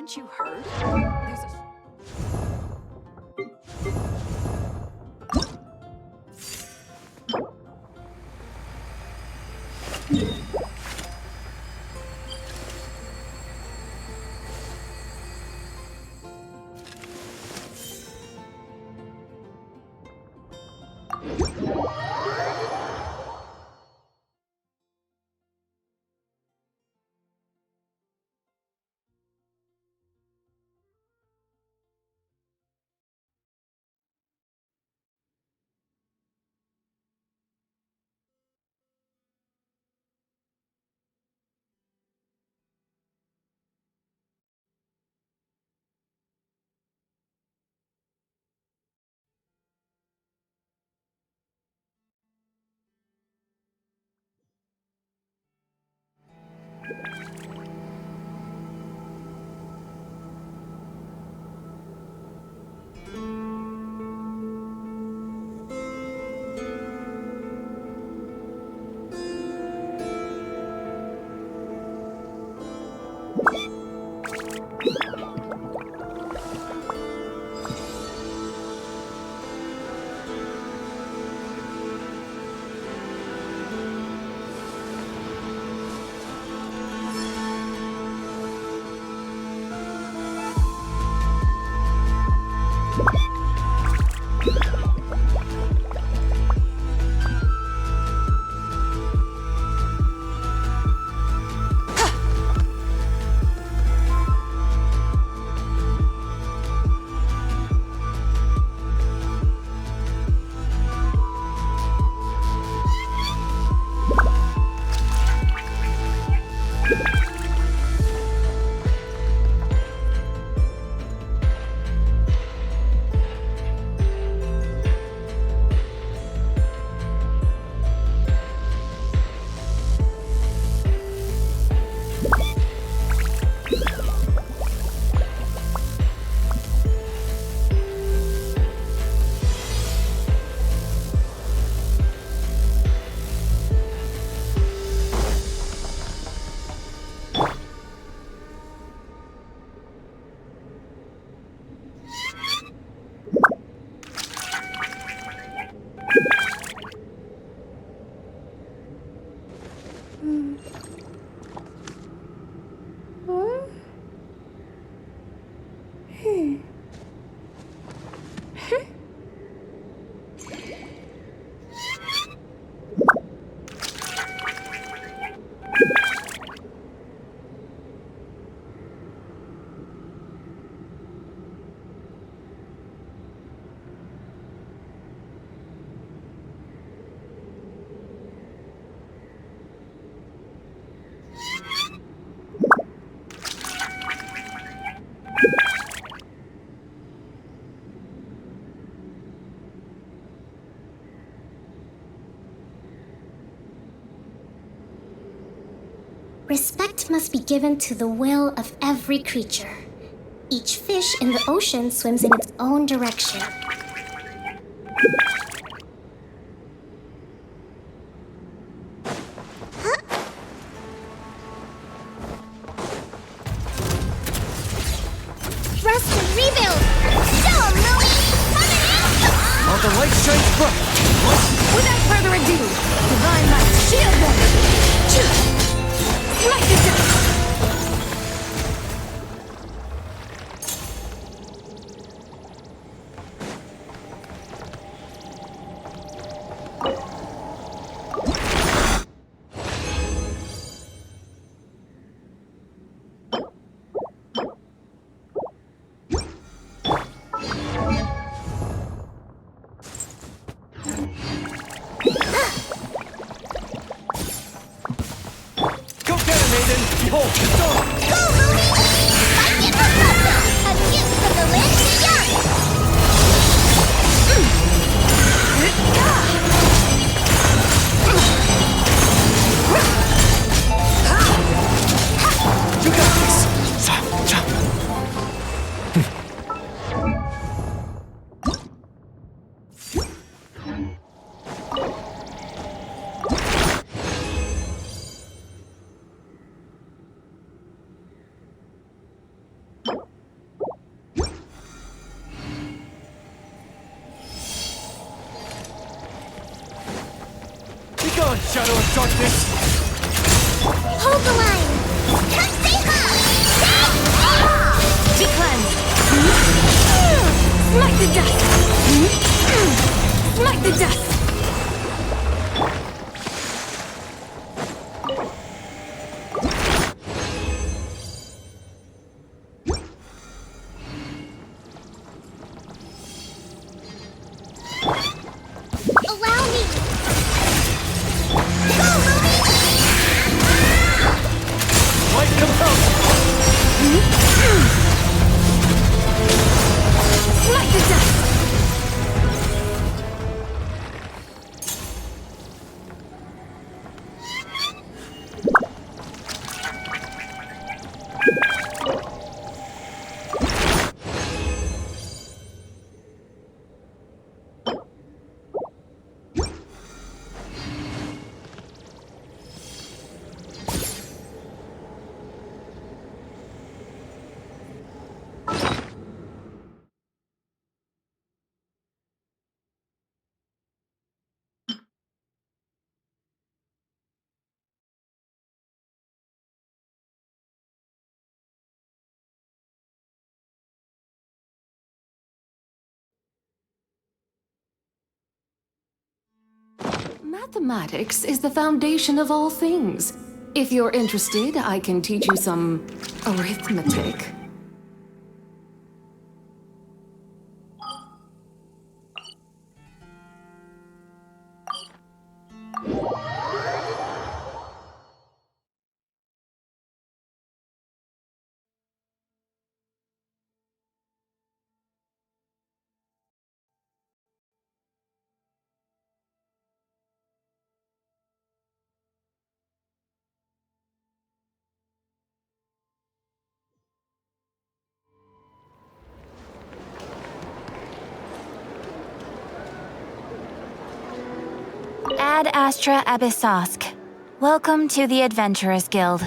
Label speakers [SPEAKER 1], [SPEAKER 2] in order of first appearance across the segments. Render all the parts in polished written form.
[SPEAKER 1] Haven't you heard? There's a...
[SPEAKER 2] Respect must be given to the will of every creature. Each fish in the ocean swims in its own direction. Rest and rebuild! Show 'em, Louie! Coming in!
[SPEAKER 3] While the light shines bright!
[SPEAKER 1] Without further ado, divine light, shield them! Smite this down!
[SPEAKER 3] Behold, the dawn!
[SPEAKER 2] Go, Louie! Fight it for Buster! A gift from the land of the young!
[SPEAKER 3] You got this! gone, Shadow of Darkness!
[SPEAKER 2] Hold the line! Katseha!
[SPEAKER 1] Decleanse! Smite the dust! Smite the dust!
[SPEAKER 2] Allow me!
[SPEAKER 3] Light compels!
[SPEAKER 1] Smite the dust! Mathematics is the foundation of all things. If you're interested, I can teach you some arithmetic.
[SPEAKER 4] Ad Astra Abyssosk. Welcome to the Adventurers Guild.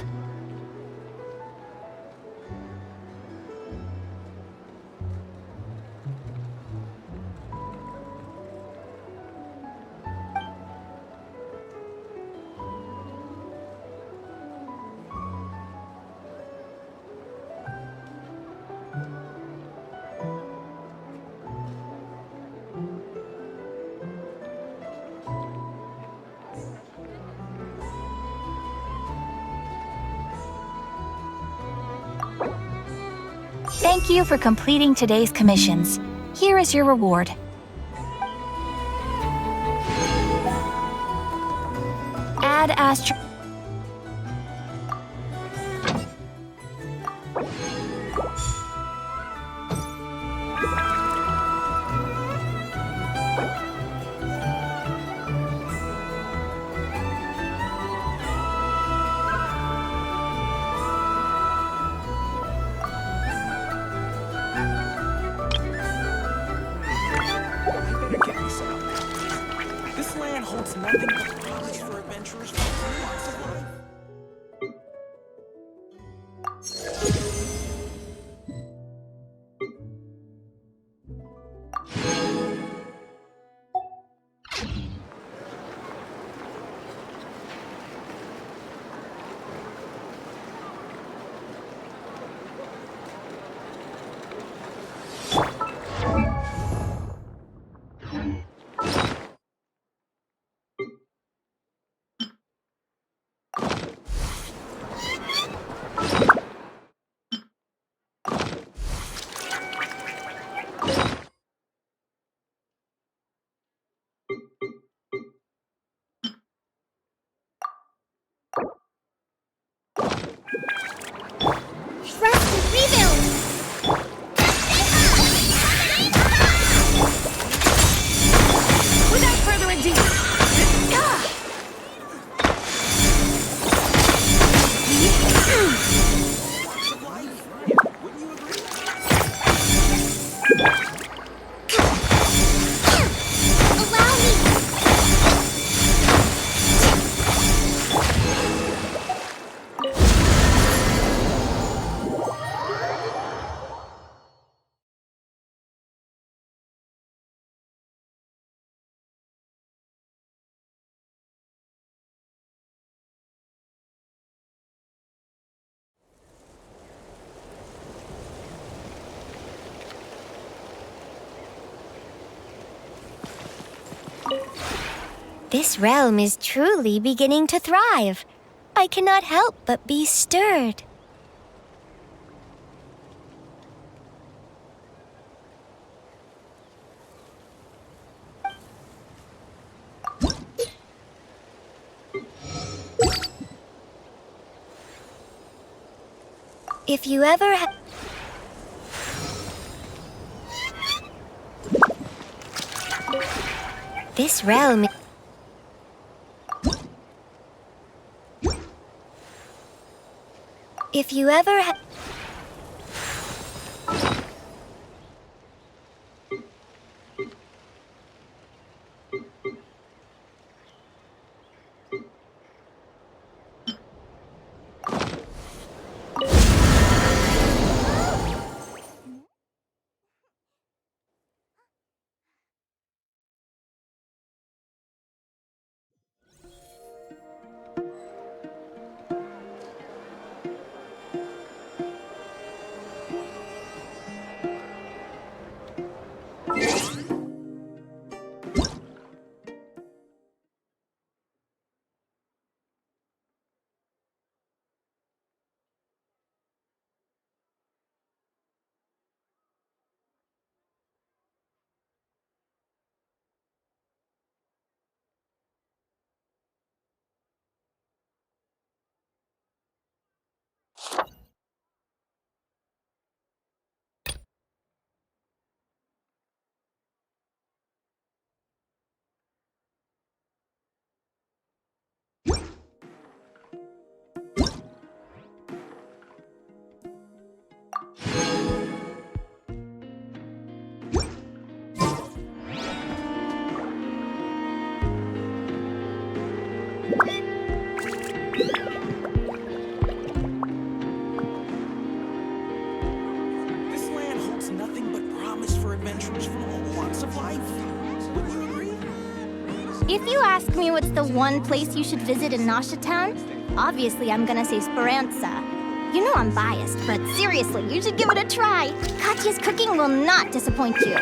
[SPEAKER 4] Thank you for completing today's commissions. Here is your reward. Ad Astra.
[SPEAKER 5] Better get me some. This land holds nothing but promise for adventurers who want to survive.
[SPEAKER 6] This realm is truly beginning to thrive. I cannot help but be stirred. If you ever This realm... If you ever
[SPEAKER 5] This land holds nothing but promise for adventurers from all walks of life. Would you agree?
[SPEAKER 2] If you ask me what's the one place you should visit in Nasha Town, obviously I'm gonna say Speranza. You know I'm biased, but seriously, you should give it a try. Katya's cooking will not disappoint you.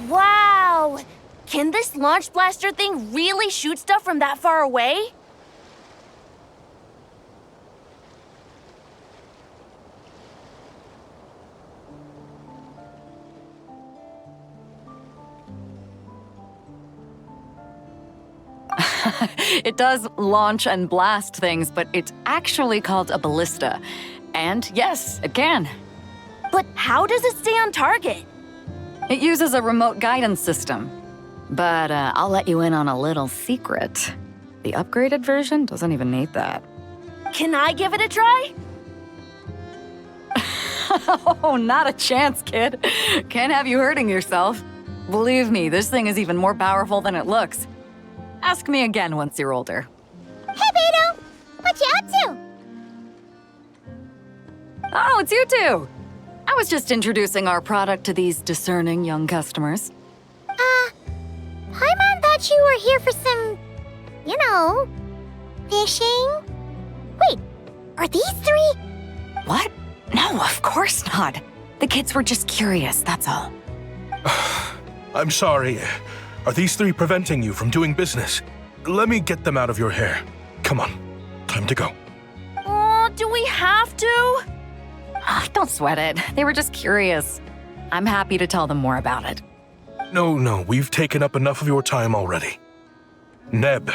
[SPEAKER 1] Wow! Can this launch blaster thing really shoot stuff from that far away?
[SPEAKER 7] It does launch and blast things, but it's actually called a ballista. And yes, it can.
[SPEAKER 1] But how does it stay on target?
[SPEAKER 7] It uses a remote guidance system. But I'll let you in on a little secret. The upgraded version doesn't even need that.
[SPEAKER 1] Can I give it a try?
[SPEAKER 7] Oh, not a chance, kid. Can't have you hurting yourself. Believe me, this thing is even more powerful than it looks. Ask me again once you're older.
[SPEAKER 2] Hey, Beto! What you up to?
[SPEAKER 7] Oh, it's you two! I was just introducing our product to these discerning young customers.
[SPEAKER 2] Paimon thought you were here for some, fishing? Wait, are these three?
[SPEAKER 7] What? No, of course not. The kids were just curious, that's all.
[SPEAKER 8] I'm sorry. Are these three preventing you from doing business? Let me get them out of your hair. Come on, time to go.
[SPEAKER 1] Oh, do we have to?
[SPEAKER 7] Don't sweat it. They were just curious. I'm happy to tell them more about it.
[SPEAKER 8] No, we've taken up enough of your time already. Neb,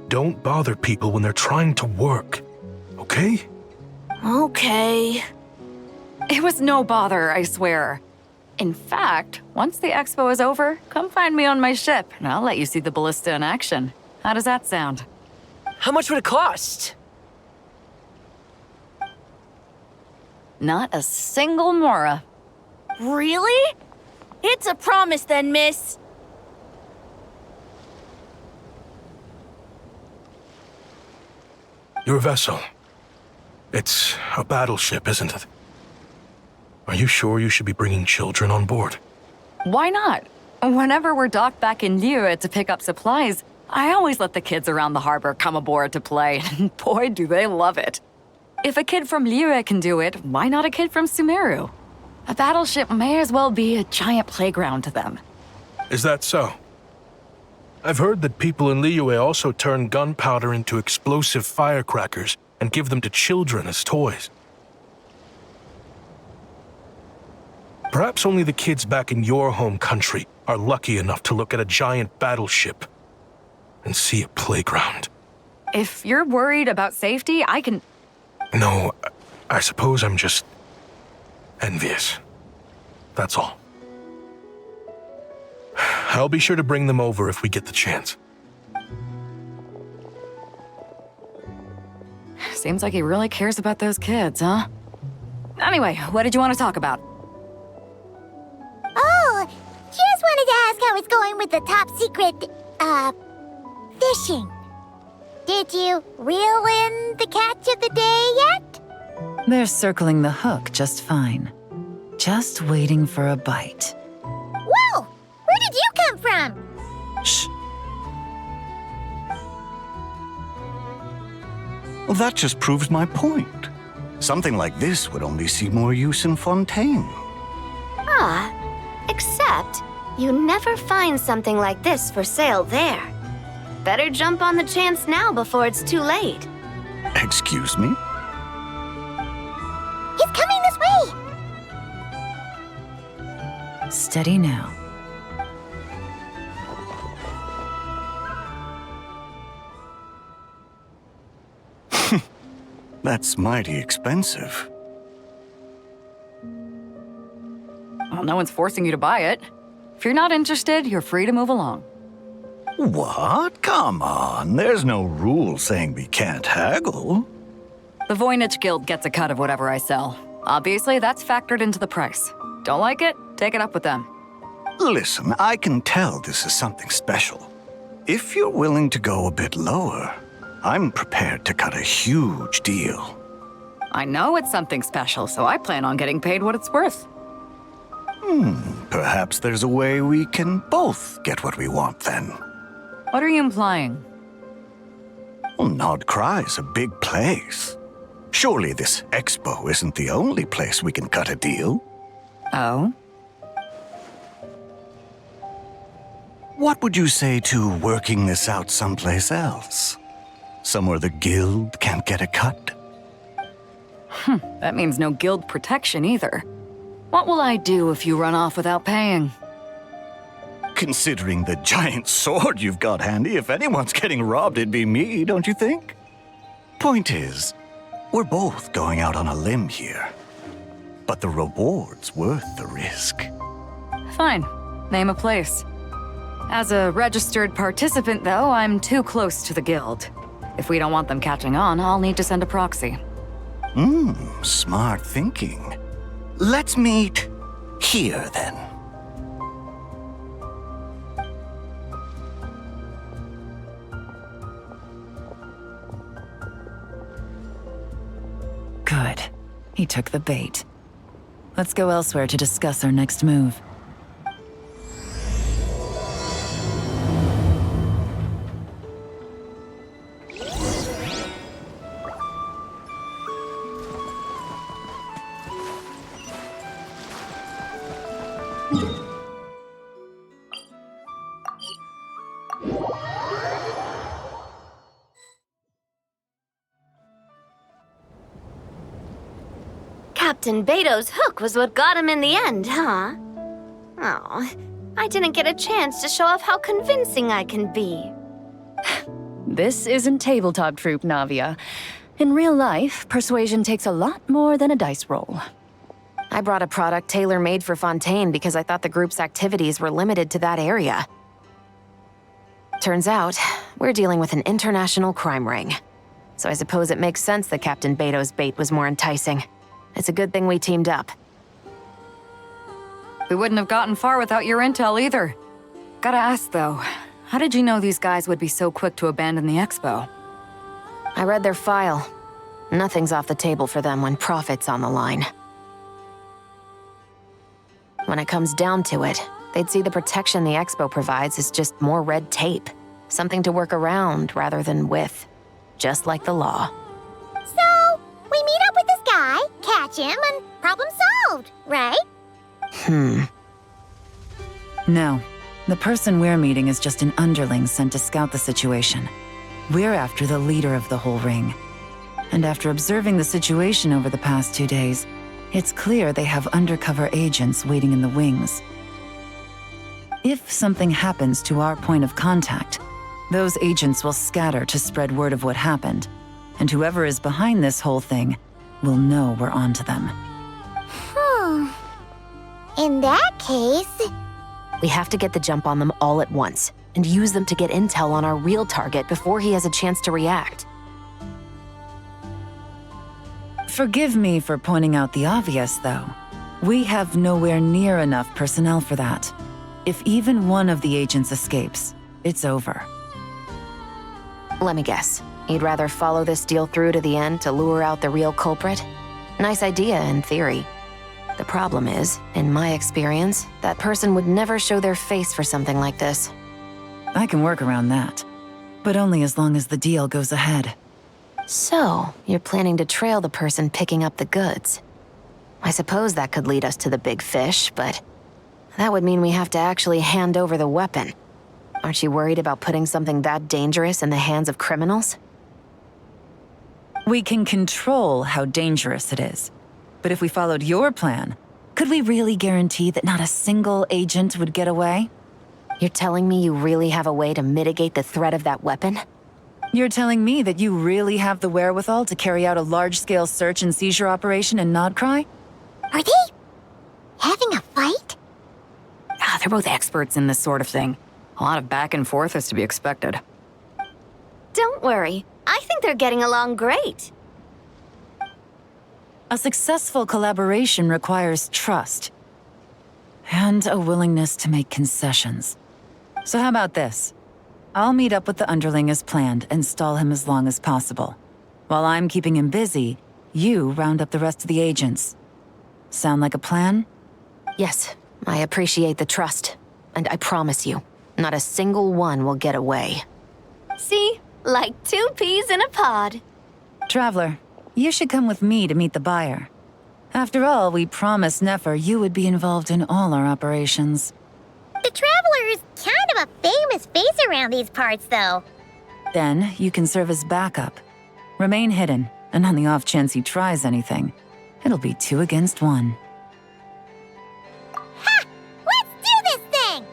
[SPEAKER 8] don't bother people when they're trying to work, okay?
[SPEAKER 1] Okay.
[SPEAKER 7] It was no bother, I swear. In fact, once the expo is over, come find me on my ship, and I'll let you see the ballista in action. How does that sound?
[SPEAKER 3] How much would it cost?
[SPEAKER 7] Not a single mora.
[SPEAKER 1] Really? It's a promise then, miss.
[SPEAKER 8] Your vessel. It's a battleship, isn't it? Are you sure you should be bringing children on board?
[SPEAKER 7] Why not? Whenever we're docked back in Liyue to pick up supplies, I always let the kids around the harbor come aboard to play, and boy, do they love it. If a kid from Liyue can do it, why not a kid from Sumeru? A battleship may as well be a giant playground to them.
[SPEAKER 8] Is that so? I've heard that people in Liyue also turn gunpowder into explosive firecrackers and give them to children as toys. Perhaps only the kids back in your home country are lucky enough to look at a giant battleship and see a playground.
[SPEAKER 7] If you're worried about safety, I can...
[SPEAKER 8] No, I suppose I'm just envious. That's all. I'll be sure to bring them over if we get the chance.
[SPEAKER 7] Seems like he really cares about those kids, huh? Anyway, what did you want to talk about?
[SPEAKER 2] Oh, just wanted to ask how it's going with the top secret, fishing. Did you reel in the catch of the day yet?
[SPEAKER 9] They're circling the hook just fine. Just waiting for a bite.
[SPEAKER 2] Whoa! Where did you come from?
[SPEAKER 9] Shh.
[SPEAKER 10] Well, that just proves my point. Something like this would only see more use in Fontaine.
[SPEAKER 11] Except, you never find something like this for sale there. Better jump on the chance now before it's too late.
[SPEAKER 10] Excuse me?
[SPEAKER 2] He's coming this way!
[SPEAKER 9] Steady now.
[SPEAKER 10] That's mighty expensive.
[SPEAKER 7] Well, no one's forcing you to buy it. If you're not interested, you're free to move along.
[SPEAKER 10] What? Come on, there's no rule saying we can't haggle.
[SPEAKER 7] The Voynich Guild gets a cut of whatever I sell. Obviously, that's factored into the price. Don't like it? Take it up with them.
[SPEAKER 10] Listen, I can tell this is something special. If you're willing to go a bit lower, I'm prepared to cut a huge deal.
[SPEAKER 7] I know it's something special, so I plan on getting paid what it's worth.
[SPEAKER 10] Perhaps there's a way we can both get what we want then.
[SPEAKER 7] What are you implying?
[SPEAKER 10] Well, Nod Cry's a big place. Surely this expo isn't the only place we can cut a deal.
[SPEAKER 7] Oh?
[SPEAKER 10] What would you say to working this out someplace else? Somewhere the guild can't get a cut?
[SPEAKER 7] That means no guild protection either. What will I do if you run off without paying?
[SPEAKER 10] Considering the giant sword you've got handy, if anyone's getting robbed, it'd be me, don't you think? Point is, we're both going out on a limb here. But the reward's worth the risk.
[SPEAKER 7] Fine. Name a place. As a registered participant, though, I'm too close to the guild. If we don't want them catching on, I'll need to send a proxy.
[SPEAKER 10] Smart thinking. Let's meet here, then.
[SPEAKER 9] Good. He took the bait. Let's go elsewhere to discuss our next move.
[SPEAKER 11] Captain Beto's hook was what got him in the end, huh? Oh, I didn't get a chance to show off how convincing I can be.
[SPEAKER 12] This isn't tabletop troop, Navia. In real life, persuasion takes a lot more than a dice roll.
[SPEAKER 13] I brought a product tailor-made for Fontaine because I thought the group's activities were limited to that area. Turns out, we're dealing with an international crime ring. So I suppose it makes sense that Captain Beto's bait was more enticing. It's a good thing we teamed up.
[SPEAKER 7] We wouldn't have gotten far without your intel either. Gotta ask, though, how did you know these guys would be so quick to abandon the expo?
[SPEAKER 13] I read their file. Nothing's off the table for them when profit's on the line. When it comes down to it, they'd see the protection the expo provides as just more red tape. Something to work around rather than with. Just like the law.
[SPEAKER 2] So, we meet up with this guy, catch him, and problem solved, right?
[SPEAKER 9] No. The person we're meeting is just an underling sent to scout the situation. We're after the leader of the whole ring. And after observing the situation over the past 2 days, it's clear they have undercover agents waiting in the wings. If something happens to our point of contact, those agents will scatter to spread word of what happened, and whoever is behind this whole thing will know we're onto them.
[SPEAKER 2] In that case...
[SPEAKER 13] We have to get the jump on them all at once, and use them to get intel on our real target before he has a chance to react.
[SPEAKER 9] Forgive me for pointing out the obvious, though. We have nowhere near enough personnel for that. If even one of the agents escapes, it's over.
[SPEAKER 13] Let me guess. You'd rather follow this deal through to the end to lure out the real culprit? Nice idea, in theory. The problem is, in my experience, that person would never show their face for something like this.
[SPEAKER 9] I can work around that, but only as long as the deal goes ahead.
[SPEAKER 13] So, you're planning to trail the person picking up the goods. I suppose that could lead us to the big fish, but that would mean we have to actually hand over the weapon. Aren't you worried about putting something that dangerous in the hands of criminals?
[SPEAKER 9] We can control how dangerous it is. But if we followed your plan, could we really guarantee that not a single agent would get away?
[SPEAKER 13] You're telling me you really have a way to mitigate the threat of that weapon?
[SPEAKER 9] You're telling me that you really have the wherewithal to carry out a large-scale search and seizure operation in Nodcry?
[SPEAKER 2] Are they having a fight?
[SPEAKER 7] They're both experts in this sort of thing. A lot of back and forth is to be expected.
[SPEAKER 11] Don't worry. I think they're getting along great.
[SPEAKER 9] A successful collaboration requires trust. And a willingness to make concessions. So how about this? I'll meet up with the underling as planned and stall him as long as possible. While I'm keeping him busy, you round up the rest of the agents. Sound like a plan?
[SPEAKER 13] Yes, I appreciate the trust. And I promise you, not a single one will get away.
[SPEAKER 11] See? Like 2 peas in a pod.
[SPEAKER 9] Traveler, you should come with me to meet the buyer. After all, we promised Nefer you would be involved in all our operations.
[SPEAKER 2] The Traveler is kind of a famous face around these parts, though.
[SPEAKER 9] Then you can serve as backup. Remain hidden, and on the off chance he tries anything, it'll be 2 against 1.
[SPEAKER 2] Ha! Let's do this thing!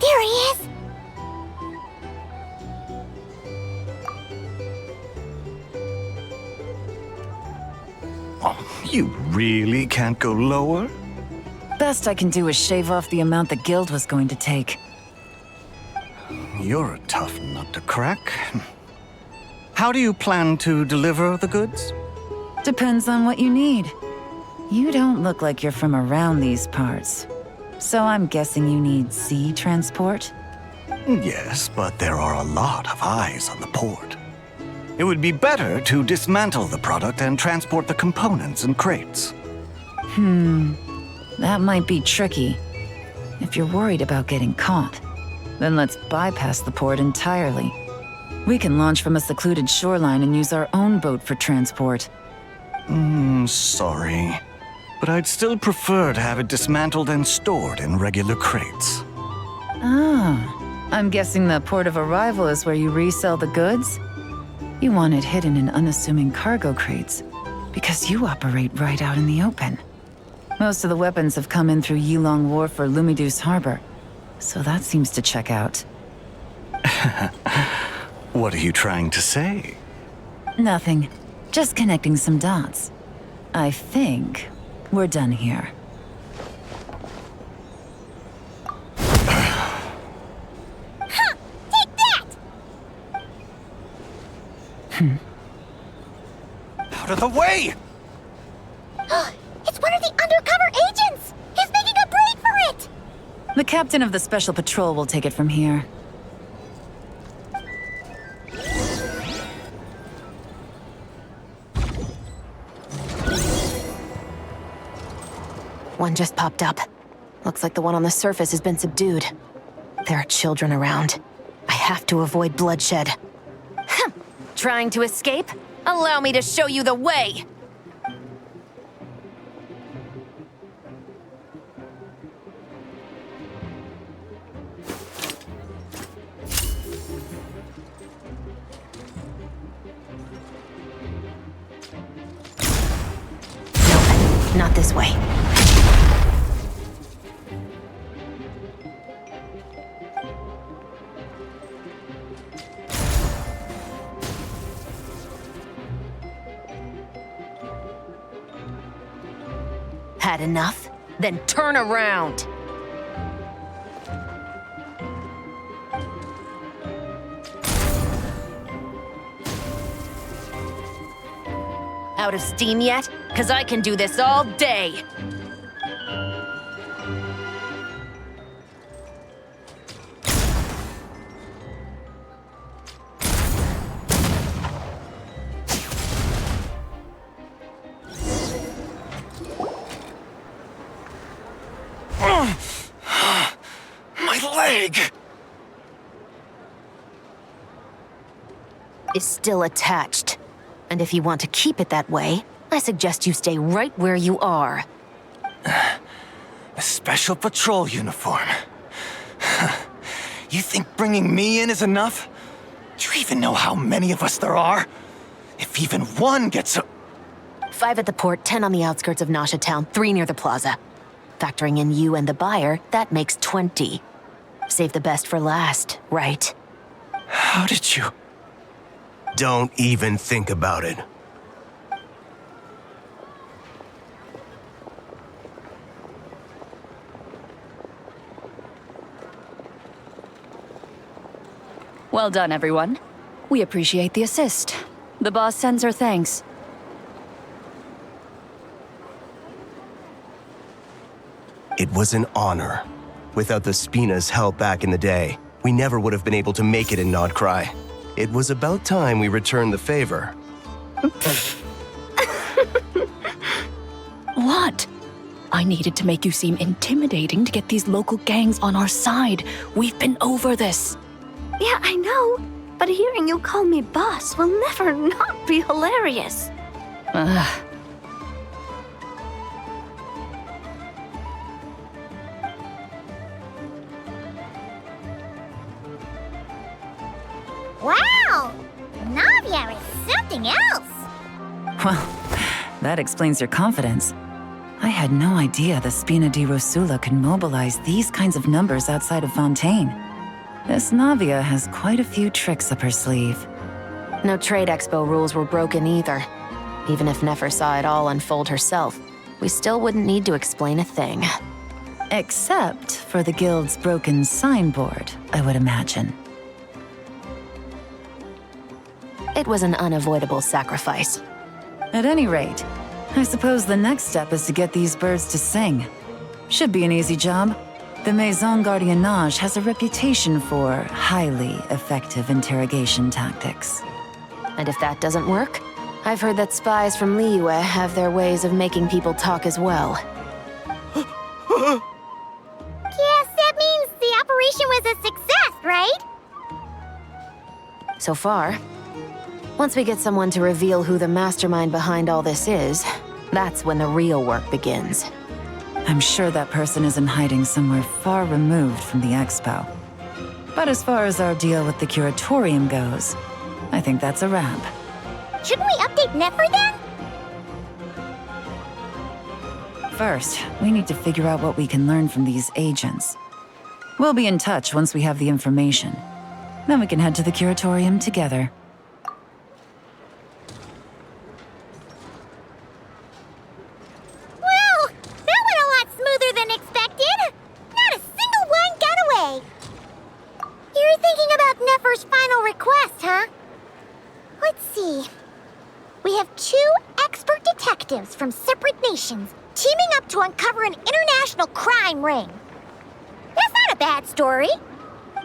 [SPEAKER 2] There he is!
[SPEAKER 10] Oh, you really can't go lower?
[SPEAKER 9] Best I can do is shave off the amount the guild was going to take.
[SPEAKER 10] You're a tough nut to crack. How do you plan to deliver the goods?
[SPEAKER 9] Depends on what you need. You don't look like you're from around these parts. So I'm guessing you need sea transport?
[SPEAKER 10] Yes, but there are a lot of eyes on the port. It would be better to dismantle the product and transport the components in crates.
[SPEAKER 9] That might be tricky. If you're worried about getting caught, then let's bypass the port entirely. We can launch from a secluded shoreline and use our own boat for transport.
[SPEAKER 10] Sorry. But I'd still prefer to have it dismantled and stored in regular crates.
[SPEAKER 9] Ah, I'm guessing the port of arrival is where you resell the goods? You want it hidden in unassuming cargo crates, because you operate right out in the open. Most of the weapons have come in through Yilong Wharf or Lumiduce Harbor, so that seems to check out.
[SPEAKER 10] What are you trying to say?
[SPEAKER 9] Nothing. Just connecting some dots. I think we're done here.
[SPEAKER 2] Take that!
[SPEAKER 5] Out of the way!
[SPEAKER 2] It's one of the undercover agents! He's making a break for it!
[SPEAKER 9] The captain of the Special Patrol will take it from here.
[SPEAKER 13] One just popped up. Looks like the one on the surface has been subdued. There are children around. I have to avoid bloodshed. Trying to escape? Allow me to show you the way! Nope, not this way. Had enough? Then turn around! Out of steam yet? 'Cause I can do this all day!
[SPEAKER 5] My leg!
[SPEAKER 13] Is still attached. And if you want to keep it that way, I suggest you stay right where you are.
[SPEAKER 5] A special patrol uniform. You think bringing me in is enough? Do you even know how many of us there are? If even one gets a...
[SPEAKER 13] 5 at the port, 10 on the outskirts of Nasha Town, 3 near the plaza. Factoring in you and the buyer, that makes 20. Save the best for last, right?
[SPEAKER 5] How did you...
[SPEAKER 14] Don't even think about it.
[SPEAKER 12] Well done, everyone. We appreciate the assist. The boss sends her thanks.
[SPEAKER 14] It was an honor. Without the Spina's help back in the day, we never would have been able to make it in Nodcry. It was about time we returned the favor.
[SPEAKER 12] What? I needed to make you seem intimidating to get these local gangs on our side. We've been over this.
[SPEAKER 11] Yeah, I know. But hearing you call me boss will never not be hilarious.
[SPEAKER 12] Ugh.
[SPEAKER 6] Wow! Navia is something else!
[SPEAKER 9] Well, that explains your confidence. I had no idea the Spina di Rosula could mobilize these kinds of numbers outside of Fontaine. This Navia has quite a few tricks up her sleeve.
[SPEAKER 13] No trade expo rules were broken either. Even if Nefer saw it all unfold herself, we still wouldn't need to explain a thing.
[SPEAKER 9] Except for the guild's broken signboard, I would imagine.
[SPEAKER 13] It was an unavoidable sacrifice.
[SPEAKER 9] At any rate, I suppose the next step is to get these birds to sing. Should be an easy job. The Maison Gardiennage has a reputation for highly effective interrogation tactics.
[SPEAKER 13] And if that doesn't work, I've heard that spies from Liyue have their ways of making people talk as well.
[SPEAKER 6] Yes, that means the operation was a success, right?
[SPEAKER 13] So far. Once we get someone to reveal who the mastermind behind all this is, that's when the real work begins.
[SPEAKER 9] I'm sure that person is in hiding somewhere far removed from the expo. But as far as our deal with the curatorium goes, I think that's a wrap.
[SPEAKER 6] Shouldn't we update Nefer then?
[SPEAKER 9] First, we need to figure out what we can learn from these agents. We'll be in touch once we have the information. Then we can head to the curatorium together.
[SPEAKER 6] Well, that went a lot smoother than expected. Not a single one got away. You're thinking about Nefer's final request, huh? Let's see. We have 2 expert detectives from separate nations teaming up to uncover an international crime ring. That's not a bad story.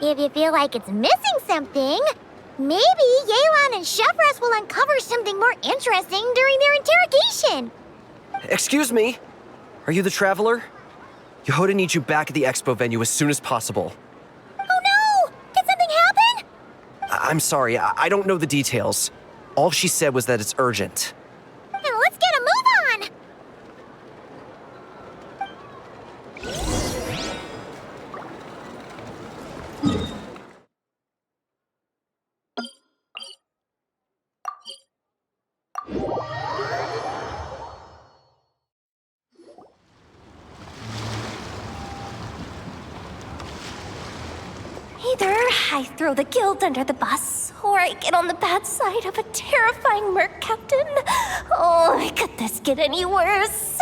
[SPEAKER 6] If you feel like it's missing something, maybe Yelan and Chevres will uncover something more interesting during their interrogation.
[SPEAKER 3] Excuse me? Are you the Traveler? Yehoda needs you back at the expo venue as soon as possible.
[SPEAKER 6] Oh no! Did something happen?
[SPEAKER 3] I'm sorry, I don't know the details. All she said was that it's urgent.
[SPEAKER 6] Now let's get a move on!
[SPEAKER 2] Either I throw the guild under the bus, or I get on the bad side of a terrifying merc captain. Oh, could this get any worse?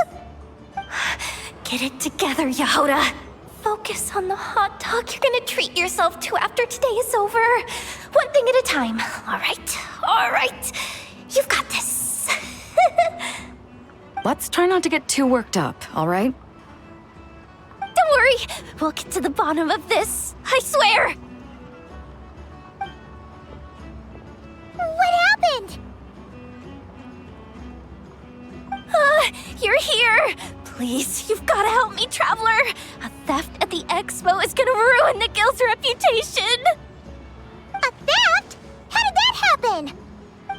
[SPEAKER 2] Get it together, Yehoda. Focus on the hot dog you're gonna treat yourself to after today is over. One thing at a time, all right? All right. You've got this.
[SPEAKER 7] Let's try not to get too worked up, all right?
[SPEAKER 2] Don't worry, we'll get to the bottom of this. I swear.
[SPEAKER 6] What happened?
[SPEAKER 2] You're here. Please, you've got to help me, Traveler. A theft at the expo is gonna ruin the guild's reputation.
[SPEAKER 6] A theft? How did that happen?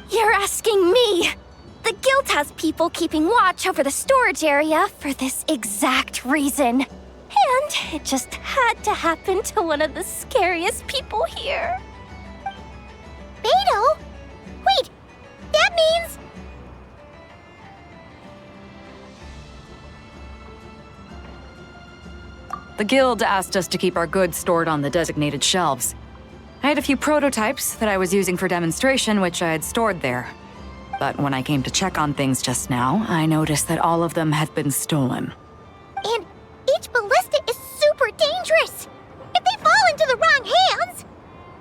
[SPEAKER 2] You're asking me. The guild has people keeping watch over the storage area for this exact reason. And it just had to happen to one of the scariest people here.
[SPEAKER 6] Beto? Wait, that means...
[SPEAKER 7] The guild asked us to keep our goods stored on the designated shelves. I had a few prototypes that I was using for demonstration, which I had stored there. But when I came to check on things just now, I noticed that all of them had been stolen.
[SPEAKER 6] And each ballista is super dangerous. If they fall into the wrong hands...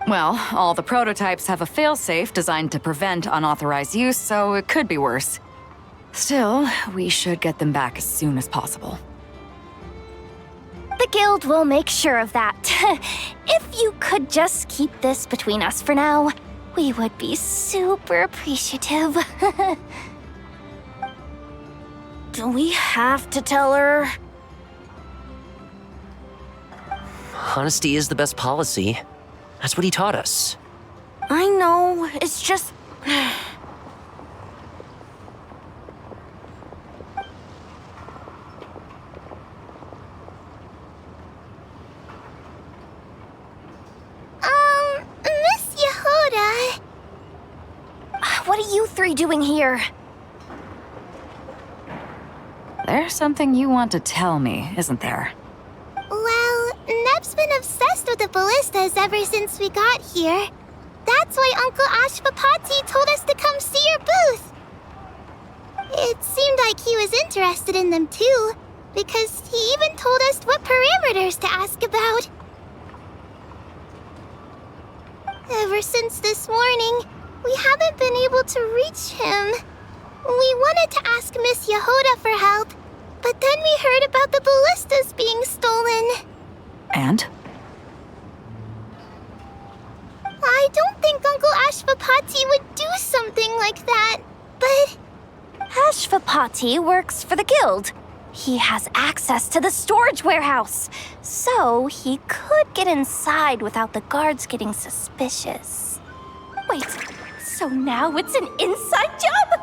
[SPEAKER 7] Well, all the prototypes have a failsafe designed to prevent unauthorized use, so it could be worse. Still, we should get them back as soon as possible.
[SPEAKER 2] The guild will make sure of that. If you could just keep this between us for now, we would be super appreciative. Do we have to tell her?
[SPEAKER 3] Honesty is the best policy. That's what he taught us.
[SPEAKER 2] I know, it's just...
[SPEAKER 6] Miss Yehuda...
[SPEAKER 2] What are you three doing here?
[SPEAKER 7] There's something you want to tell me, isn't there?
[SPEAKER 6] Well, Neb's been obsessed with the ballistas ever since we got here. That's why Uncle Ashvapati told us to come see your booth. It seemed like he was interested in them too, because he even told us what parameters to ask about. Ever since this morning, we haven't been able to reach him. We wanted to ask Miss Yehuda for help, but then we heard about the ballistas being stolen.
[SPEAKER 7] And?
[SPEAKER 6] I don't think Uncle Ashvapati would do something like that, but...
[SPEAKER 2] Ashvapati works for the guild. He has access to the storage warehouse, so he could get inside without the guards getting suspicious. Wait, so now it's an inside job?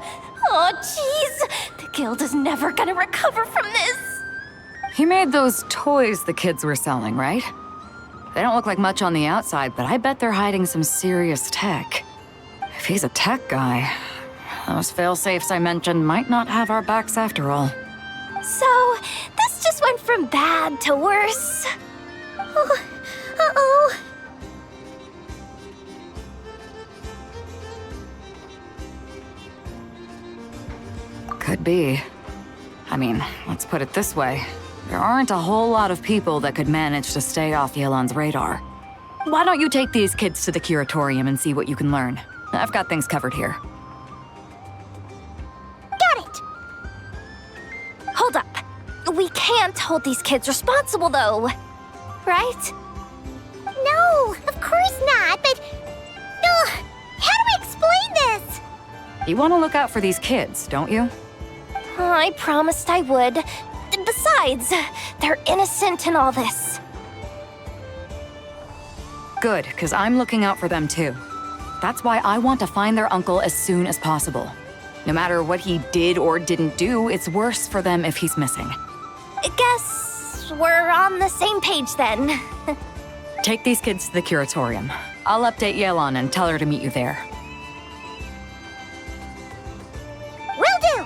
[SPEAKER 2] Oh, jeez! The guild is never gonna recover from this!
[SPEAKER 7] He made those toys the kids were selling, right? They don't look like much on the outside, but I bet they're hiding some serious tech. If he's a tech guy, those fail-safes I mentioned might not have our backs after all.
[SPEAKER 2] So, this just went from bad to worse.
[SPEAKER 6] Oh, uh-oh.
[SPEAKER 7] Could be. I mean, let's put it this way. There aren't a whole lot of people that could manage to stay off Yelan's radar. Why don't you take these kids to the curatorium and see what you can learn? I've got things covered here.
[SPEAKER 6] Got it!
[SPEAKER 2] Hold up. We can't hold these kids responsible, though. Right?
[SPEAKER 6] No, of course not, but... how do I explain this?
[SPEAKER 7] You want to look out for these kids, don't you?
[SPEAKER 2] I promised I would. Besides, they're innocent in all this.
[SPEAKER 7] Good, because I'm looking out for them too. That's why I want to find their uncle as soon as possible. No matter what he did or didn't do, it's worse for them if he's missing.
[SPEAKER 2] Guess we're on the same page then.
[SPEAKER 7] Take these kids to the curatorium. I'll update Yelan and tell her to meet you there.
[SPEAKER 6] Will do!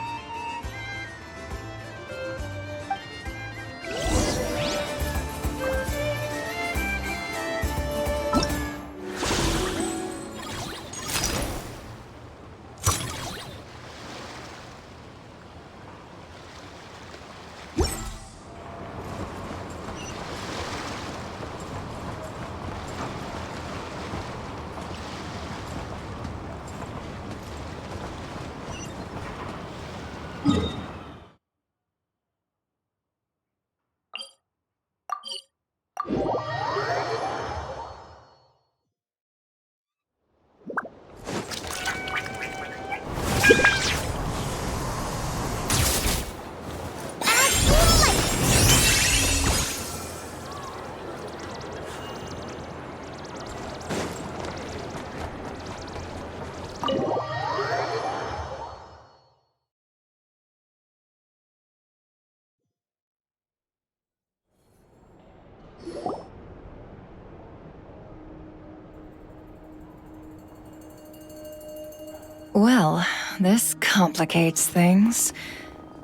[SPEAKER 9] Well, this complicates things.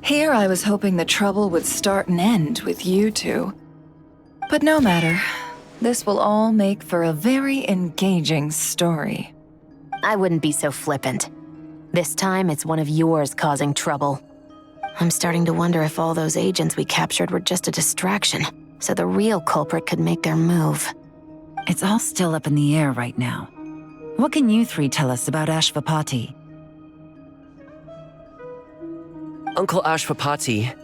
[SPEAKER 9] Here I was hoping the trouble would start and end with you two. But no matter. This will all make for a very engaging story.
[SPEAKER 13] I wouldn't be so flippant. This time, it's one of yours causing trouble. I'm starting to wonder if all those agents we captured were just a distraction, so the real culprit could make their move.
[SPEAKER 9] It's all still up in the air right now. What can you three tell us about Ashvapati?
[SPEAKER 3] Uncle Ashvapati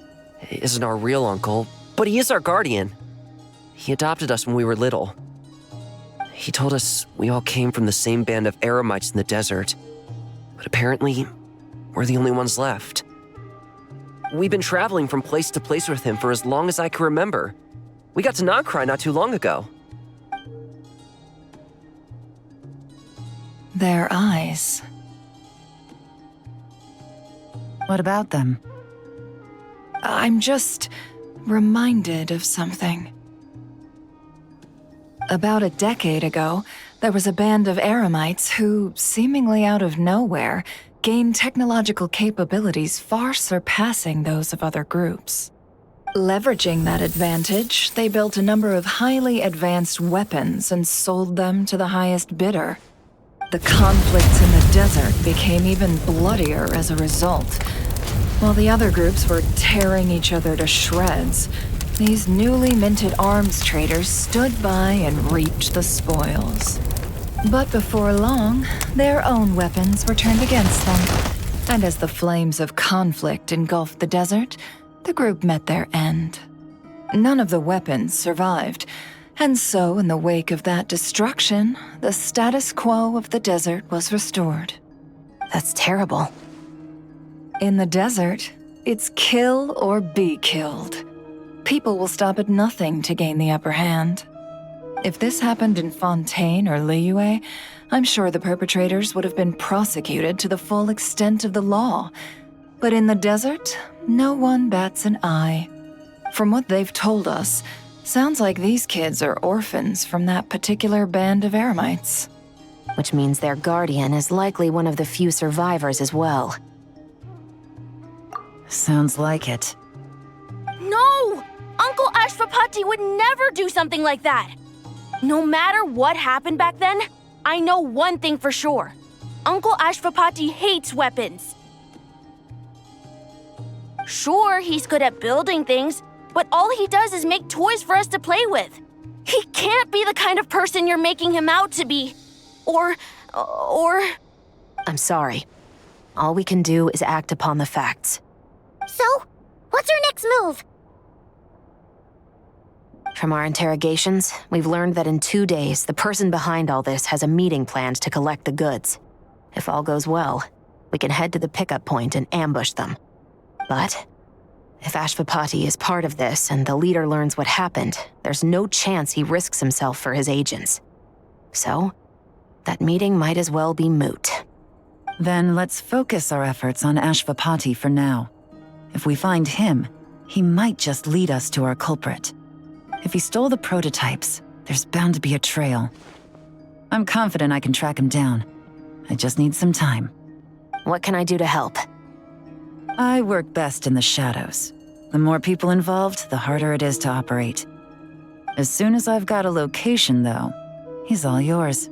[SPEAKER 3] isn't our real uncle, but he is our guardian. He adopted us when we were little. He told us we all came from the same band of eremites in the desert. But apparently, we're the only ones left. We've been traveling from place to place with him for as long as I can remember. We got to Nagcry not too long ago.
[SPEAKER 9] Their eyes. What about them? I'm just reminded of something. About a decade ago, there was a band of eremites who, seemingly out of nowhere, gained technological capabilities far surpassing those of other groups. Leveraging that advantage, they built a number of highly advanced weapons and sold them to the highest bidder. The conflicts in the desert became even bloodier as a result. While the other groups were tearing each other to shreds, these newly minted arms traders stood by and reaped the spoils. But before long, their own weapons were turned against them. And as the flames of conflict engulfed the desert, the group met their end. None of the weapons survived, and so in the wake of that destruction, the status quo of the desert was restored.
[SPEAKER 13] That's terrible.
[SPEAKER 9] In the desert, it's kill or be killed. People will stop at nothing to gain the upper hand. If this happened in Fontaine or Liyue, I'm sure the perpetrators would have been prosecuted to the full extent of the law. But in the desert, no one bats an eye. From what they've told us, sounds like these kids are orphans from that particular band of eremites.
[SPEAKER 13] Which means their guardian is likely one of the few survivors as well.
[SPEAKER 9] Sounds like it.
[SPEAKER 1] No! Uncle Ashvapati would never do something like that! No matter what happened back then, I know one thing for sure. Uncle Ashvapati hates weapons. Sure, he's good at building things, but all he does is make toys for us to play with. He can't be the kind of person you're making him out to be. Or...
[SPEAKER 13] I'm sorry. All we can do is act upon the facts.
[SPEAKER 6] So, what's our next move?
[SPEAKER 13] From our interrogations, we've learned that in 2 days, the person behind all this has a meeting planned to collect the goods. If all goes well, we can head to the pickup point and ambush them. But if Ashvapati is part of this and the leader learns what happened, there's no chance he risks himself for his agents. So, that meeting might as well be moot.
[SPEAKER 9] Then let's focus our efforts on Ashvapati for now. If we find him, he might just lead us to our culprit. If he stole the prototypes, there's bound to be a trail. I'm confident I can track him down. I just need some time.
[SPEAKER 13] What can I do to help?
[SPEAKER 9] I work best in the shadows. The more people involved, the harder it is to operate. As soon as I've got a location, though, he's all yours.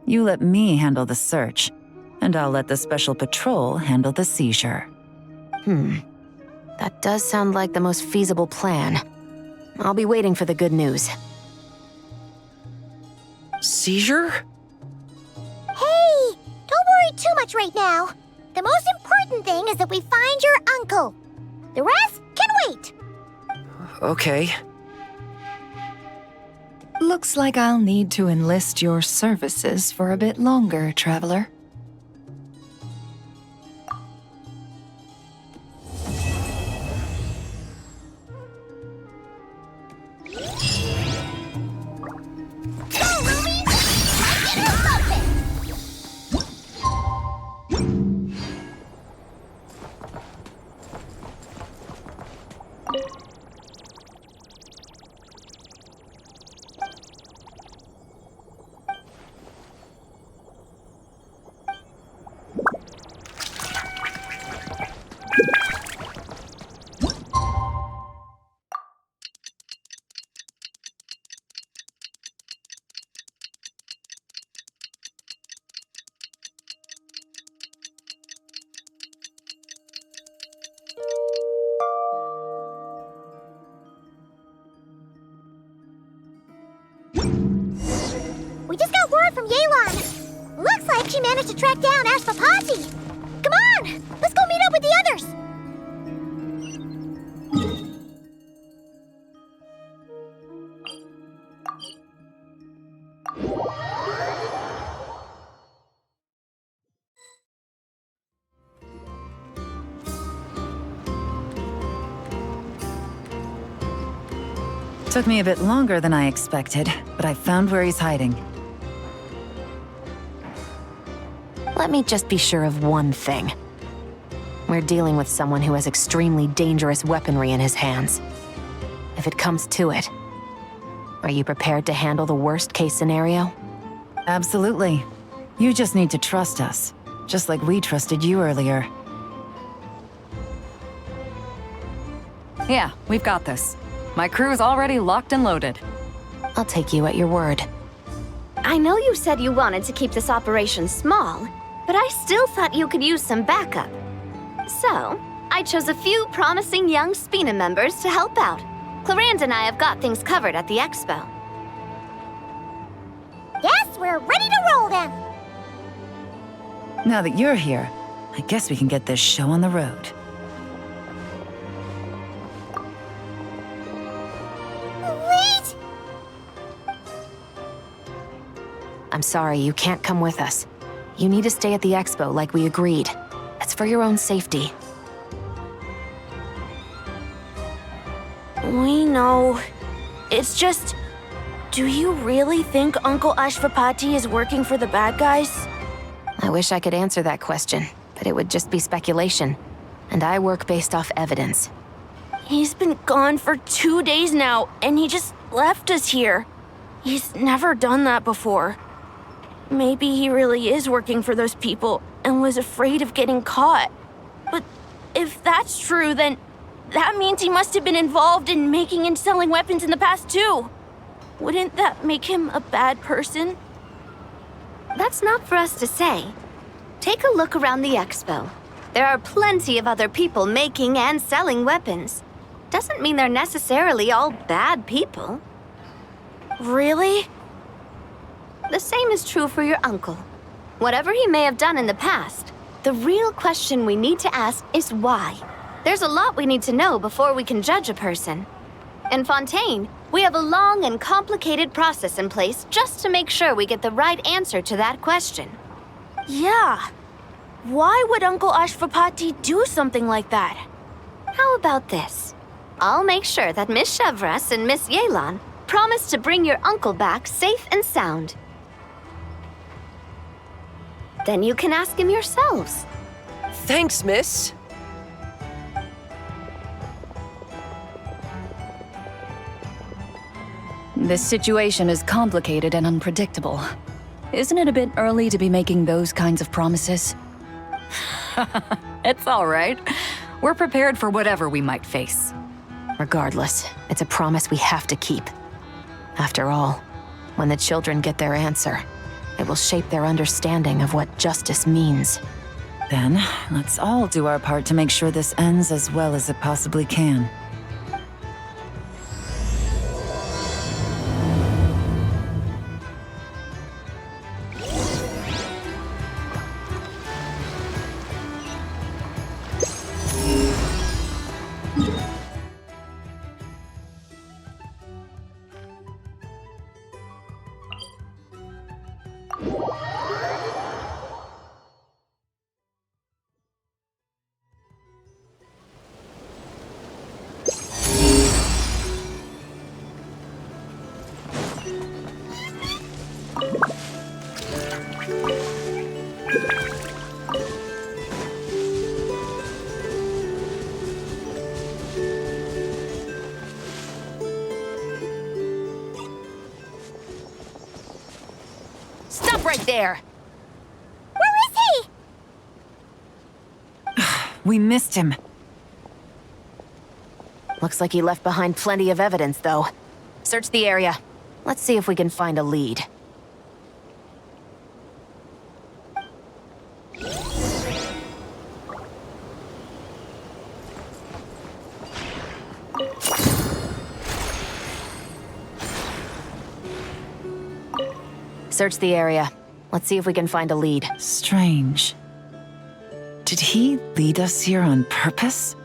[SPEAKER 9] You let me handle the search, and I'll let the special patrol handle the seizure.
[SPEAKER 13] That does sound like the most feasible plan. I'll be waiting for the good news.
[SPEAKER 3] Seizure?
[SPEAKER 6] Hey! Don't worry too much right now. The most important thing is that we find your uncle. The rest can wait.
[SPEAKER 3] Okay.
[SPEAKER 9] Looks like I'll need to enlist your services for a bit longer, Traveler.
[SPEAKER 6] We just got word from Yelan. Looks like she managed to track down Ashvapati. Come on, let's go meet up with the others.
[SPEAKER 9] Took me a bit longer than I expected, but I found where he's hiding.
[SPEAKER 13] Let me just be sure of one thing. We're dealing with someone who has extremely dangerous weaponry in his hands. If it comes to it, are you prepared to handle the worst-case scenario?
[SPEAKER 9] Absolutely. You just need to trust us, just like we trusted you earlier.
[SPEAKER 7] Yeah, we've got this. My crew's already locked and loaded.
[SPEAKER 13] I'll take you at your word.
[SPEAKER 11] I know you said you wanted to keep this operation small, but I still thought you could use some backup. So, I chose a few promising young Spina members to help out. Clarence and I have got things covered at the expo.
[SPEAKER 6] Yes, we're ready to roll then.
[SPEAKER 9] Now that you're here, I guess we can get this show on the road.
[SPEAKER 6] Wait!
[SPEAKER 13] I'm sorry, you can't come with us. You need to stay at the expo like we agreed. It's for your own safety.
[SPEAKER 1] We know. It's just... Do you really think Uncle Ashvapati is working for the bad guys?
[SPEAKER 13] I wish I could answer that question, but it would just be speculation. And I work based off evidence.
[SPEAKER 1] He's been gone for 2 days now, and he just left us here. He's never done that before. Maybe he really is working for those people and was afraid of getting caught. But if that's true, then that means he must have been involved in making and selling weapons in the past too. Wouldn't that make him a bad person?
[SPEAKER 11] That's not for us to say. Take a look around the expo. There are plenty of other people making and selling weapons. Doesn't mean they're necessarily all bad people.
[SPEAKER 1] Really?
[SPEAKER 11] The same is true for your uncle. Whatever he may have done in the past, the real question we need to ask is why. There's a lot we need to know before we can judge a person. In Fontaine, we have a long and complicated process in place just to make sure we get the right answer to that question.
[SPEAKER 1] Yeah. Why would Uncle Ashvapati do something like that?
[SPEAKER 11] How about this? I'll make sure that Miss Chevras and Miss Yelan promise to bring your uncle back safe and sound. Then you can ask him yourselves.
[SPEAKER 3] Thanks, miss.
[SPEAKER 12] This situation is complicated and unpredictable. Isn't it a bit early to be making those kinds of promises?
[SPEAKER 7] It's all right. We're prepared for whatever we might face.
[SPEAKER 13] Regardless, it's a promise we have to keep. After all, when the children get their answer, it will shape their understanding of what justice means.
[SPEAKER 9] Then, let's all do our part to make sure this ends as well as it possibly can.
[SPEAKER 1] Stop right there!
[SPEAKER 6] Where is he?
[SPEAKER 9] We missed him.
[SPEAKER 13] Looks like he left behind plenty of evidence, though. Search the area. Let's see if we can find a lead. Search the area. Let's see if we can find a lead.
[SPEAKER 9] Strange. Did he lead us here on purpose?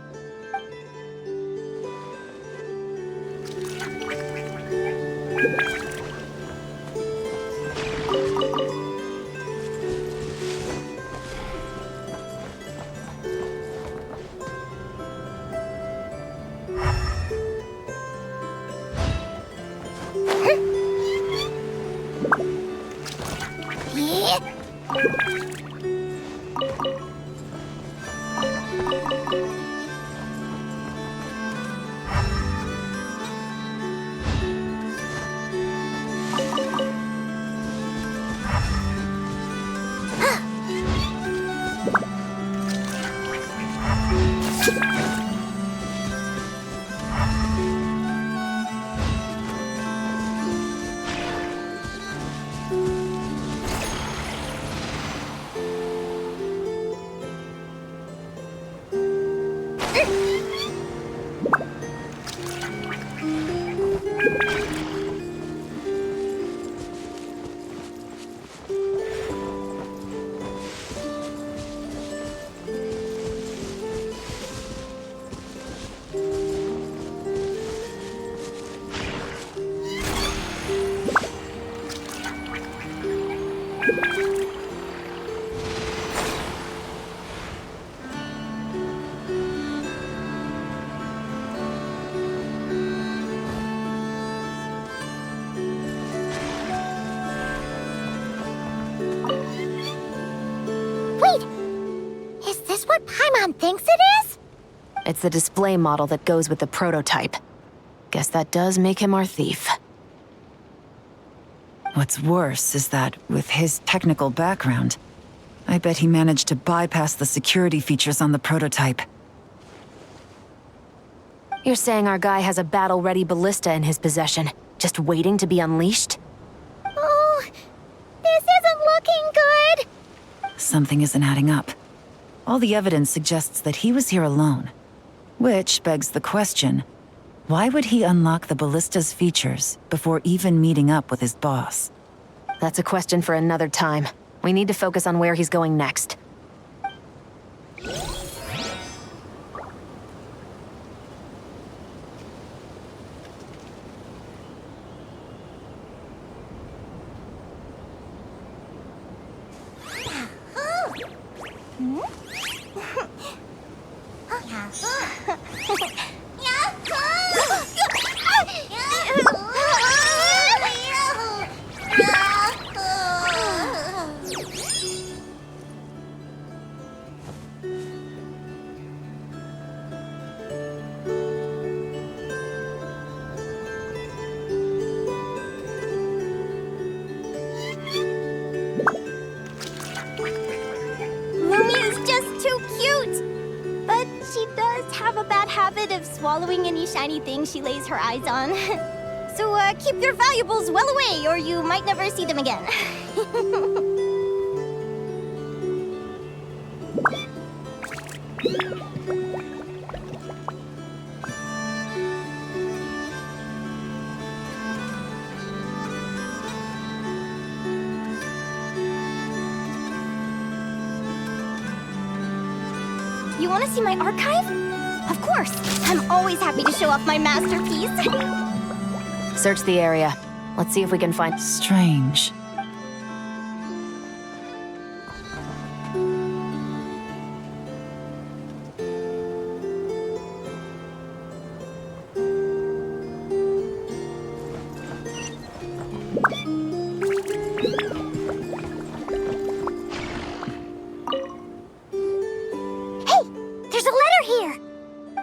[SPEAKER 6] Wait! Is this what Paimon thinks it is?
[SPEAKER 13] It's the display model that goes with the prototype. Guess that does make him our thief.
[SPEAKER 9] What's worse is that, with his technical background, I bet he managed to bypass the security features on the prototype.
[SPEAKER 13] You're saying our guy has a battle-ready ballista in his possession, just waiting to be unleashed?
[SPEAKER 6] Oh, this isn't looking good.
[SPEAKER 9] Something isn't adding up. All the evidence suggests that he was here alone. Which begs the question, why would he unlock the ballista's features before even meeting up with his boss?
[SPEAKER 13] That's a question for another time. We need to focus on where he's going next.
[SPEAKER 2] Swallowing any shiny thing she lays her eyes on. So keep your valuables well away, or you might never see them again. You want to see my archive? Of course! I'm always happy to show off my masterpiece.
[SPEAKER 13] Search the area. Let's see if we can find...
[SPEAKER 9] Strange.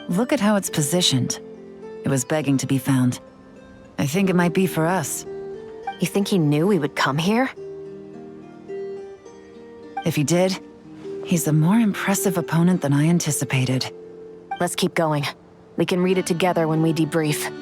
[SPEAKER 9] Look at how it's positioned. It was begging to be found. I think it might be for us.
[SPEAKER 13] You think he knew we would come here?
[SPEAKER 9] If he did, he's a more impressive opponent than I anticipated.
[SPEAKER 13] Let's keep going. We can read it together when we debrief.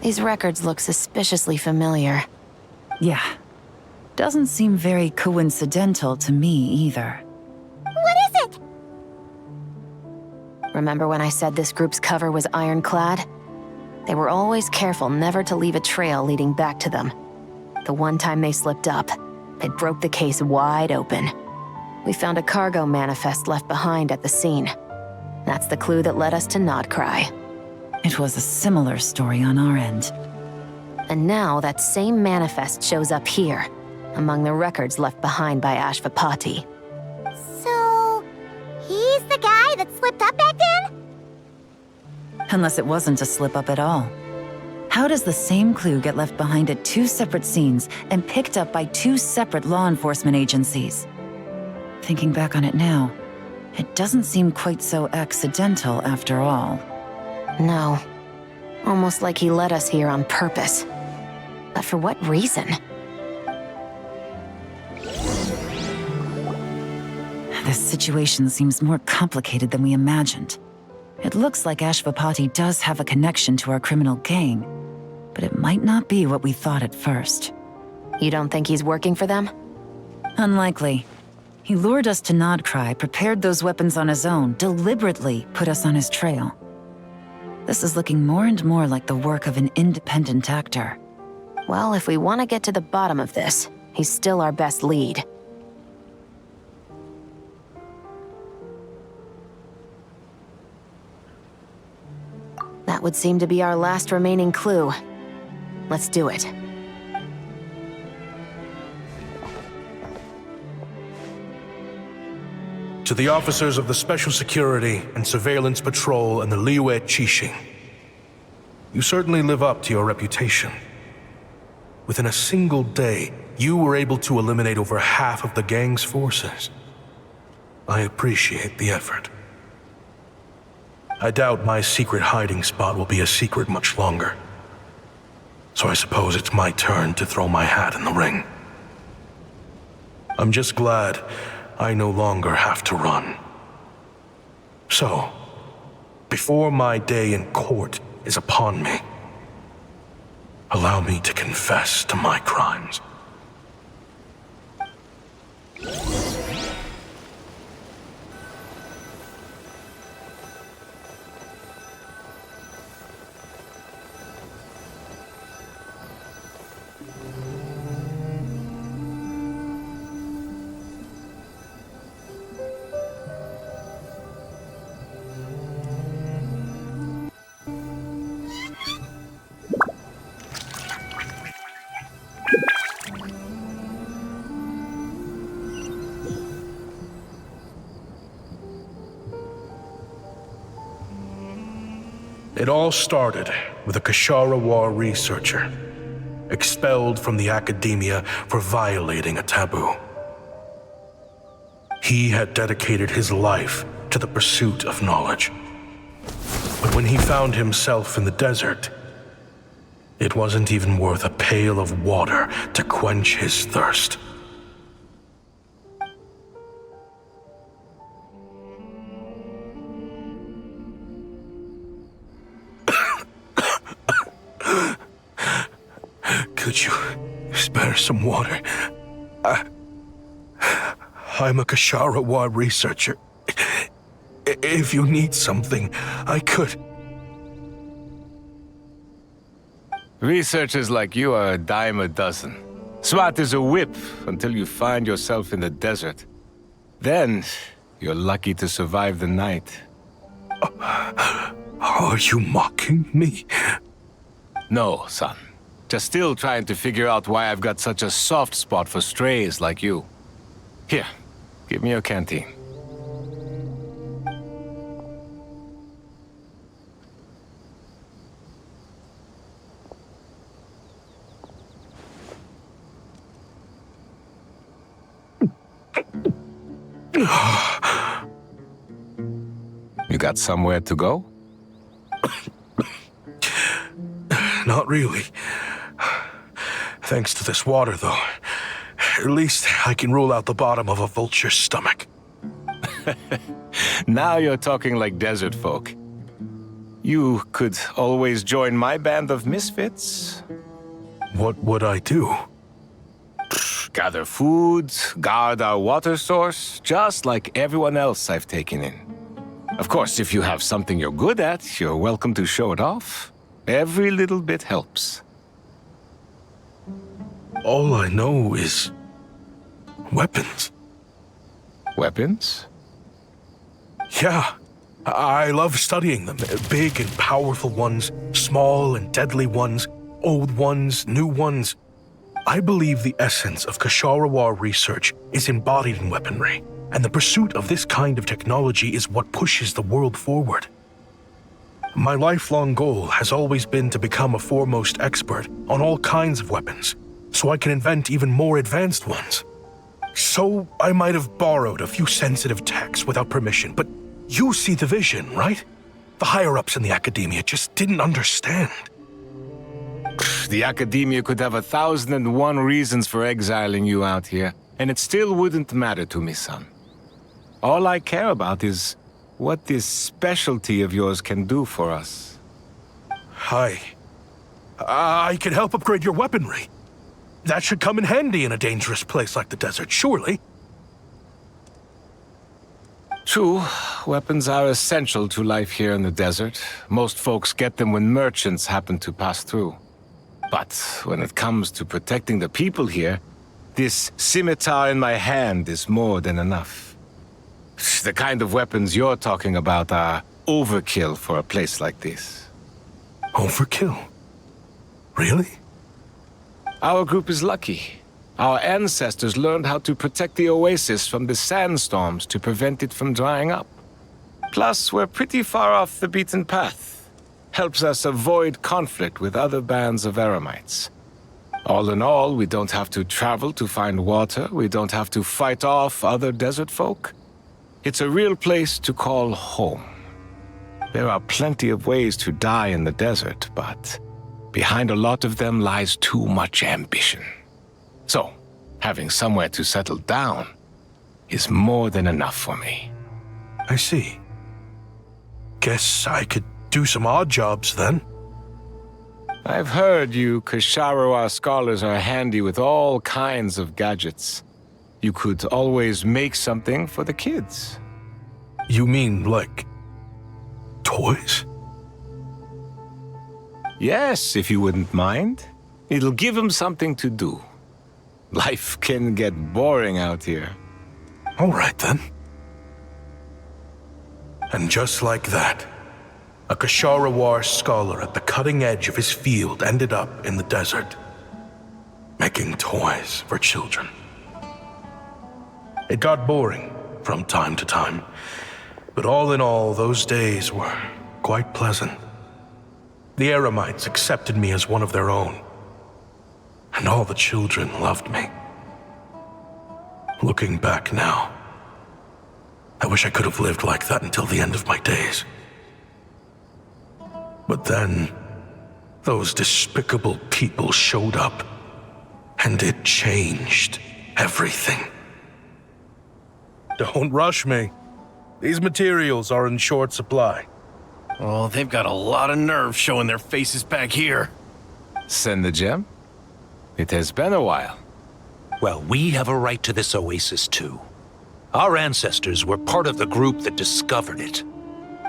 [SPEAKER 13] These records look suspiciously familiar.
[SPEAKER 9] Yeah. Doesn't seem very coincidental to me either.
[SPEAKER 6] What is it?
[SPEAKER 13] Remember when I said this group's cover was ironclad? They were always careful never to leave a trail leading back to them. The one time they slipped up, they broke the case wide open. We found a cargo manifest left behind at the scene. That's the clue that led us to Nodcry.
[SPEAKER 9] It was a similar story on our end.
[SPEAKER 13] And now that same manifest shows up here, among the records left behind by Ashvapati.
[SPEAKER 6] So, he's the guy that slipped up back then?
[SPEAKER 9] Unless it wasn't a slip-up at all. How does the same clue get left behind at 2 separate scenes and picked up by 2 separate law enforcement agencies? Thinking back on it now, it doesn't seem quite so accidental after all.
[SPEAKER 13] No. Almost like he led us here on purpose. But for what reason?
[SPEAKER 9] This situation seems more complicated than we imagined. It looks like Ashvapati does have a connection to our criminal gang, but it might not be what we thought at first.
[SPEAKER 13] You don't think he's working for them?
[SPEAKER 9] Unlikely. He lured us to Nodcry, prepared those weapons on his own, deliberately put us on his trail. This is looking more and more like the work of an independent actor.
[SPEAKER 13] Well, if we want to get to the bottom of this, he's still our best lead. That would seem to be our last remaining clue. Let's do it.
[SPEAKER 8] To the officers of the Special Security and Surveillance Patrol and the Liyue Qixing, you certainly live up to your reputation. Within a single day, you were able to eliminate over half of the gang's forces. I appreciate the effort. I doubt my secret hiding spot will be a secret much longer. So I suppose it's my turn to throw my hat in the ring. I'm just glad I no longer have to run. So, before my day in court is upon me, allow me to confess to my crimes. It all started with a Kashara War researcher, expelled from the academia for violating a taboo. He had dedicated his life to the pursuit of knowledge. But when he found himself in the desert, it wasn't even worth a pail of water to quench his thirst. Could you spare some water? I'm a Kashara War researcher. If you need something, I could.
[SPEAKER 15] Researchers like you are a dime a dozen. Smart as a whip until you find yourself in the desert. Then, you're lucky to survive the night.
[SPEAKER 8] Are you mocking me?
[SPEAKER 15] No, son. Just still trying to figure out why I've got such a soft spot for strays like you. Here, give me your canteen. You got somewhere to go?
[SPEAKER 8] Not really. Thanks to this water, though. At least I can rule out the bottom of a vulture's stomach.
[SPEAKER 15] Now you're talking like desert folk. You could always join my band of misfits.
[SPEAKER 8] What would I do?
[SPEAKER 15] Gather food, guard our water source, just like everyone else I've taken in. Of course, if you have something you're good at, you're welcome to show it off. Every little bit helps.
[SPEAKER 8] All I know is weapons.
[SPEAKER 15] Weapons?
[SPEAKER 8] Yeah, I love studying them. Big and powerful ones, small and deadly ones, old ones, new ones. I believe the essence of Kashara War research is embodied in weaponry, and the pursuit of this kind of technology is what pushes the world forward. My lifelong goal has always been to become a foremost expert on all kinds of weapons, so I can invent even more advanced ones. So I might have borrowed a few sensitive techs without permission, but you see the vision, right? The higher-ups in the Academia just didn't understand.
[SPEAKER 15] The Academia could have 1,001 reasons for exiling you out here, and it still wouldn't matter to me, son. All I care about is what this specialty of yours can do for us.
[SPEAKER 8] I can help upgrade your weaponry. That should come in handy in a dangerous place like the desert, surely.
[SPEAKER 15] True, weapons are essential to life here in the desert. Most folks get them when merchants happen to pass through. But when it comes to protecting the people here, this scimitar in my hand is more than enough. The kind of weapons you're talking about are overkill for a place like this.
[SPEAKER 8] Overkill? Really?
[SPEAKER 15] Our group is lucky. Our ancestors learned how to protect the oasis from the sandstorms to prevent it from drying up. Plus, we're pretty far off the beaten path. Helps us avoid conflict with other bands of Eremites. All in all, we don't have to travel to find water, we don't have to fight off other desert folk. It's a real place to call home. There are plenty of ways to die in the desert, but behind a lot of them lies too much ambition. So, having somewhere to settle down is more than enough for me.
[SPEAKER 8] I see. Guess I could do some odd jobs then.
[SPEAKER 15] I've heard you Kasharawa scholars are handy with all kinds of gadgets. You could always make something for the kids.
[SPEAKER 8] You mean, like, toys?
[SPEAKER 15] Yes, if you wouldn't mind. It'll give them something to do. Life can get boring out here.
[SPEAKER 8] All right, then. And just like that, a Kasharawar scholar at the cutting edge of his field ended up in the desert, making toys for children. It got boring from time to time, but all in all, those days were quite pleasant. The Eremites accepted me as one of their own, and all the children loved me. Looking back now, I wish I could have lived like that until the end of my days. But then, those despicable people showed up, and it changed everything. Don't rush me. These materials are in short supply.
[SPEAKER 16] Oh, they've got a lot of nerve showing their faces back here.
[SPEAKER 15] Send the gem? It has been a while.
[SPEAKER 17] Well, we have a right to this oasis too. Our ancestors were part of the group that discovered it.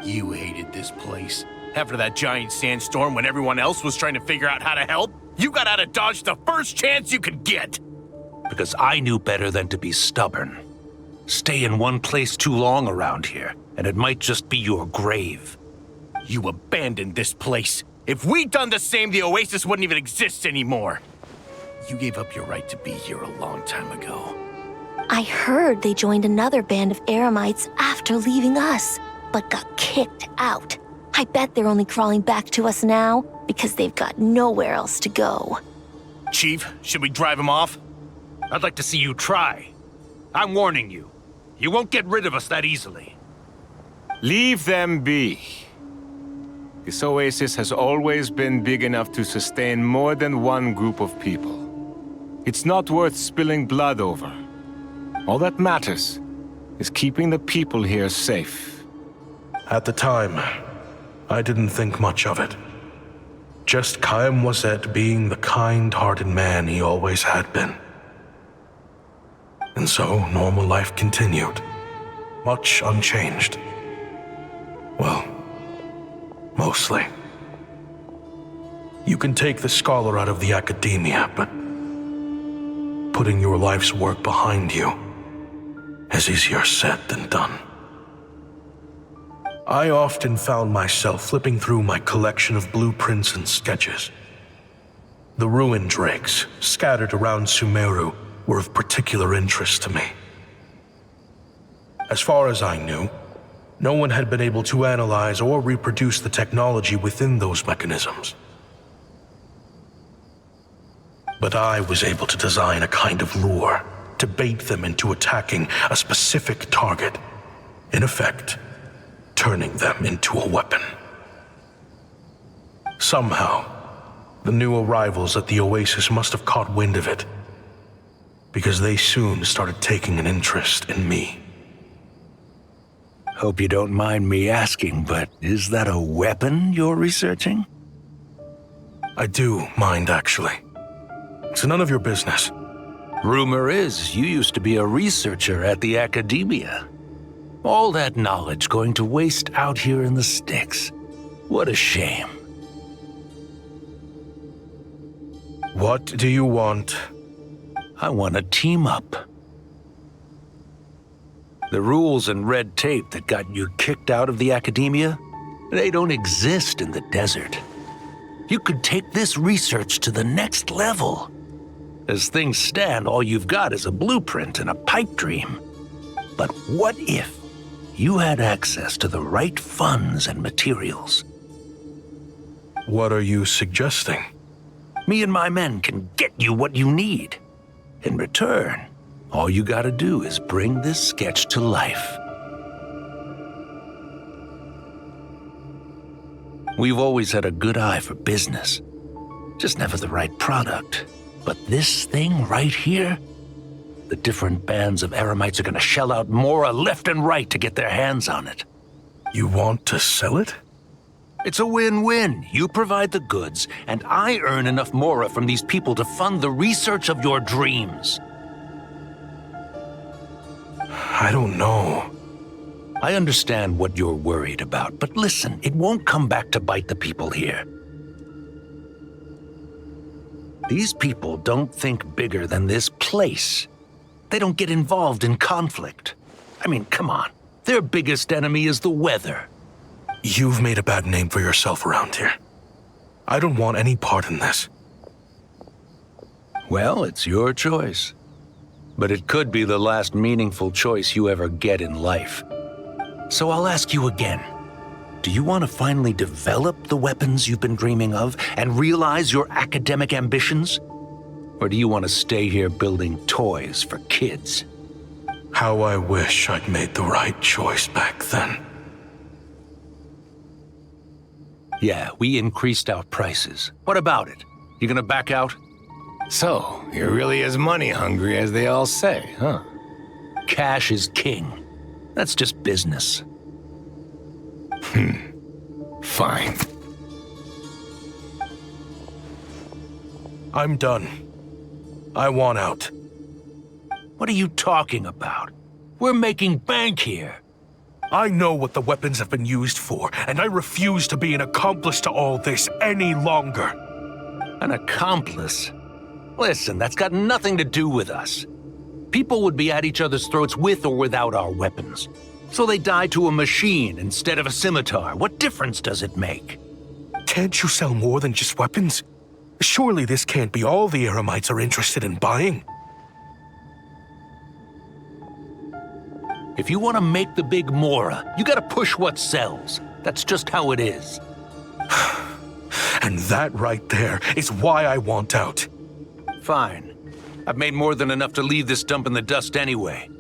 [SPEAKER 16] You hated this place. After that giant sandstorm when everyone else was trying to figure out how to help, you got out of Dodge the first chance you could get.
[SPEAKER 17] Because I knew better than to be stubborn. Stay in one place too long around here, and it might just be your grave.
[SPEAKER 16] You abandoned this place. If we'd done the same, the oasis wouldn't even exist anymore. You gave up your right to be here a long time ago.
[SPEAKER 6] I heard they joined another band of Eremites after leaving us, but got kicked out. I bet they're only crawling back to us now because they've got nowhere else to go.
[SPEAKER 16] Chief, should we drive him off?
[SPEAKER 17] I'd like to see you try. I'm warning you. You won't get rid of us that easily.
[SPEAKER 15] Leave them be. This oasis has always been big enough to sustain more than one group of people. It's not worth spilling blood over. All that matters is keeping the people here safe.
[SPEAKER 8] At the time, I didn't think much of it. Just Chaim Wazet being the kind-hearted man he always had been. And so, normal life continued, much unchanged. Well, mostly. You can take the scholar out of the academia, but putting your life's work behind you is easier said than done. I often found myself flipping through my collection of blueprints and sketches. The ruin drakes scattered around Sumeru were of particular interest to me. As far as I knew, no one had been able to analyze or reproduce the technology within those mechanisms. But I was able to design a kind of lure to bait them into attacking a specific target, in effect, turning them into a weapon. Somehow, the new arrivals at the Oasis must have caught wind of it, because they soon started taking an interest in me.
[SPEAKER 17] Hope you don't mind me asking, but is that a weapon you're researching?
[SPEAKER 8] I do mind, actually. It's none of your business.
[SPEAKER 17] Rumor is you used to be a researcher at the Academia. All that knowledge going to waste out here in the sticks. What a shame.
[SPEAKER 8] What do you want?
[SPEAKER 17] I want to team up. The rules and red tape that got you kicked out of the Academia, they don't exist in the desert. You could take this research to the next level. As things stand, all you've got is a blueprint and a pipe dream. But what if you had access to the right funds and materials?
[SPEAKER 8] What are you suggesting?
[SPEAKER 17] Me and my men can get you what you need. In return, all you gotta do is bring this sketch to life. We've always had a good eye for business, just never the right product. But this thing right here, the different bands of Eremites are gonna shell out Mora left and right to get their hands on it.
[SPEAKER 8] You want to sell it?
[SPEAKER 17] It's a win-win. You provide the goods, and I earn enough Mora from these people to fund the research of your dreams.
[SPEAKER 8] I don't know.
[SPEAKER 17] I understand what you're worried about, but listen, it won't come back to bite the people here. These people don't think bigger than this place. They don't get involved in conflict. I mean, come on. Their biggest enemy is the weather.
[SPEAKER 8] You've made a bad name for yourself around here. I don't want any part in this.
[SPEAKER 17] Well, it's your choice. But it could be the last meaningful choice you ever get in life. So I'll ask you again. Do you want to finally develop the weapons you've been dreaming of and realize your academic ambitions? Or do you want to stay here building toys for kids?
[SPEAKER 8] How I wish I'd made the right choice back then.
[SPEAKER 17] Yeah, we increased our prices. What about it? You gonna back out?
[SPEAKER 15] So, you're really as money hungry as they all say, huh?
[SPEAKER 17] Cash is king. That's just business.
[SPEAKER 15] Fine.
[SPEAKER 8] I'm done. I want out.
[SPEAKER 17] What are you talking about? We're making bank here.
[SPEAKER 8] I know what the weapons have been used for, and I refuse to be an accomplice to all this any longer.
[SPEAKER 17] An accomplice? Listen, that's got nothing to do with us. People would be at each other's throats with or without our weapons. So they die to a machine instead of a scimitar. What difference does it make?
[SPEAKER 8] Can't you sell more than just weapons? Surely this can't be all the Eremites are interested in buying.
[SPEAKER 17] If you want to make the big Mora, you gotta push what sells. That's just how it is.
[SPEAKER 8] And that right there is why I want out.
[SPEAKER 17] Fine. I've made more than enough to leave this dump in the dust anyway.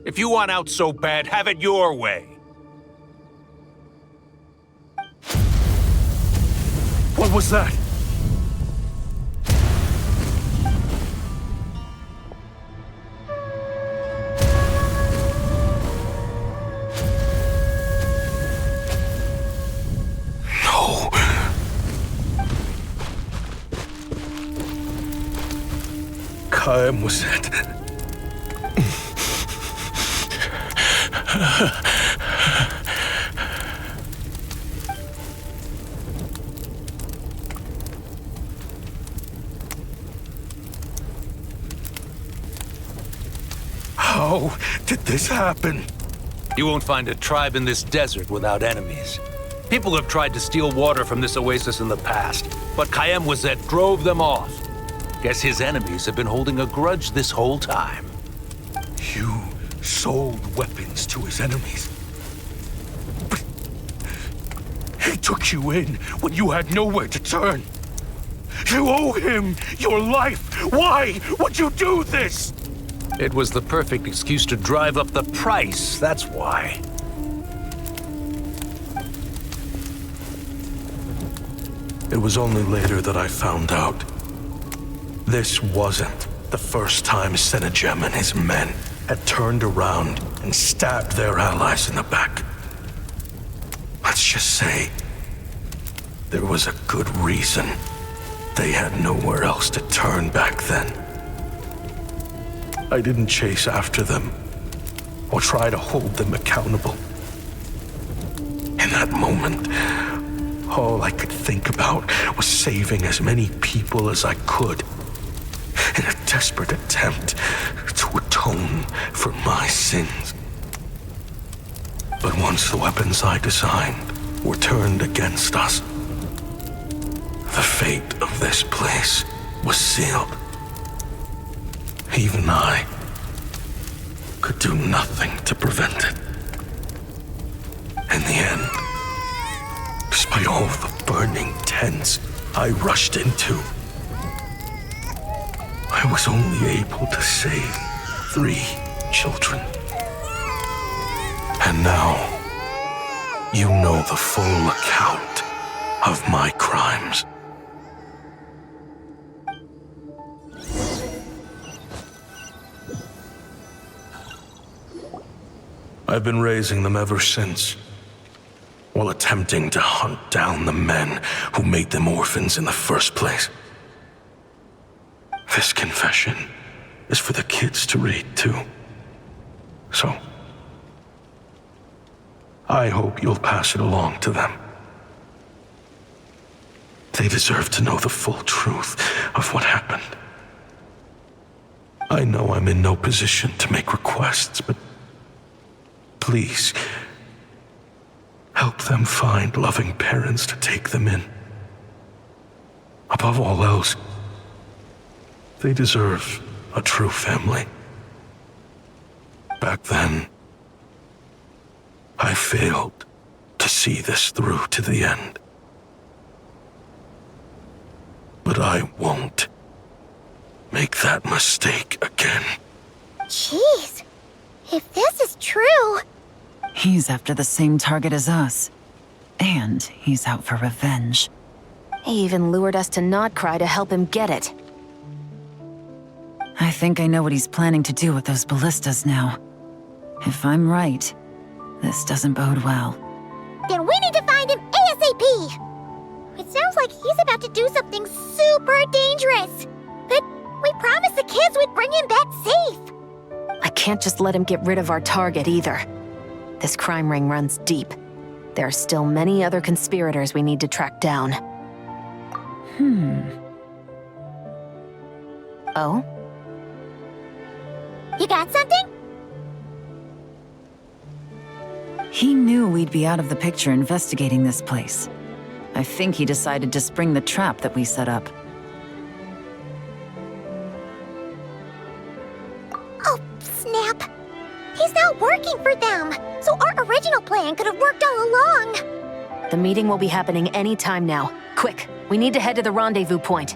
[SPEAKER 17] If you want out so bad, have it your way.
[SPEAKER 8] What was that? No. Kaem was it? How did this happen?
[SPEAKER 17] You won't find a tribe in this desert without enemies. People have tried to steal water from this oasis in the past, but Kaem Wazet drove them off. Guess his enemies have been holding a grudge this whole time.
[SPEAKER 8] You sold weapons to his enemies. took you in when you had nowhere to turn. You owe him your life. Why would you do this?
[SPEAKER 17] It was the perfect excuse to drive up the price, that's why.
[SPEAKER 8] It was only later that I found out. This wasn't the first time Senegem and his men had turned around and stabbed their allies in the back. Let's just say, there was a good reason they had nowhere else to turn back then. I didn't chase after them or try to hold them accountable. In that moment, all I could think about was saving as many people as I could in a desperate attempt to atone for my sins. But once the weapons I designed were turned against us, the fate of this place was sealed. Even I could do nothing to prevent it. In the end, despite all the burning tents I rushed into, I was only able to save 3 children. And now, you know the full account of my crimes. I've been raising them ever since, while attempting to hunt down the men who made them orphans in the first place. This confession is for the kids to read, too. So, I hope you'll pass it along to them. They deserve to know the full truth of what happened. I know I'm in no position to make requests, but please, help them find loving parents to take them in. Above all else, they deserve a true family. Back then, I failed to see this through to the end. But I won't make that mistake again.
[SPEAKER 6] Jeez, if this is true...
[SPEAKER 9] He's after the same target as us. And he's out for revenge.
[SPEAKER 13] He even lured us to Nodcry to help him get it.
[SPEAKER 9] I think I know what he's planning to do with those ballistas now. If I'm right, this doesn't bode well.
[SPEAKER 6] Then we need to find him ASAP! It sounds like he's about to do something super dangerous. But we promised the kids we'd bring him back safe.
[SPEAKER 13] I can't just let him get rid of our target either. This crime ring runs deep. There are still many other conspirators we need to track down. Oh?
[SPEAKER 6] You got something?
[SPEAKER 9] He knew we'd be out of the picture investigating this place. I think he decided to spring the trap that we set up.
[SPEAKER 6] Oh, snap. He's not working for them, so our original plan could have worked all along.
[SPEAKER 13] The meeting will be happening any time now. Quick, we need to head to the rendezvous point.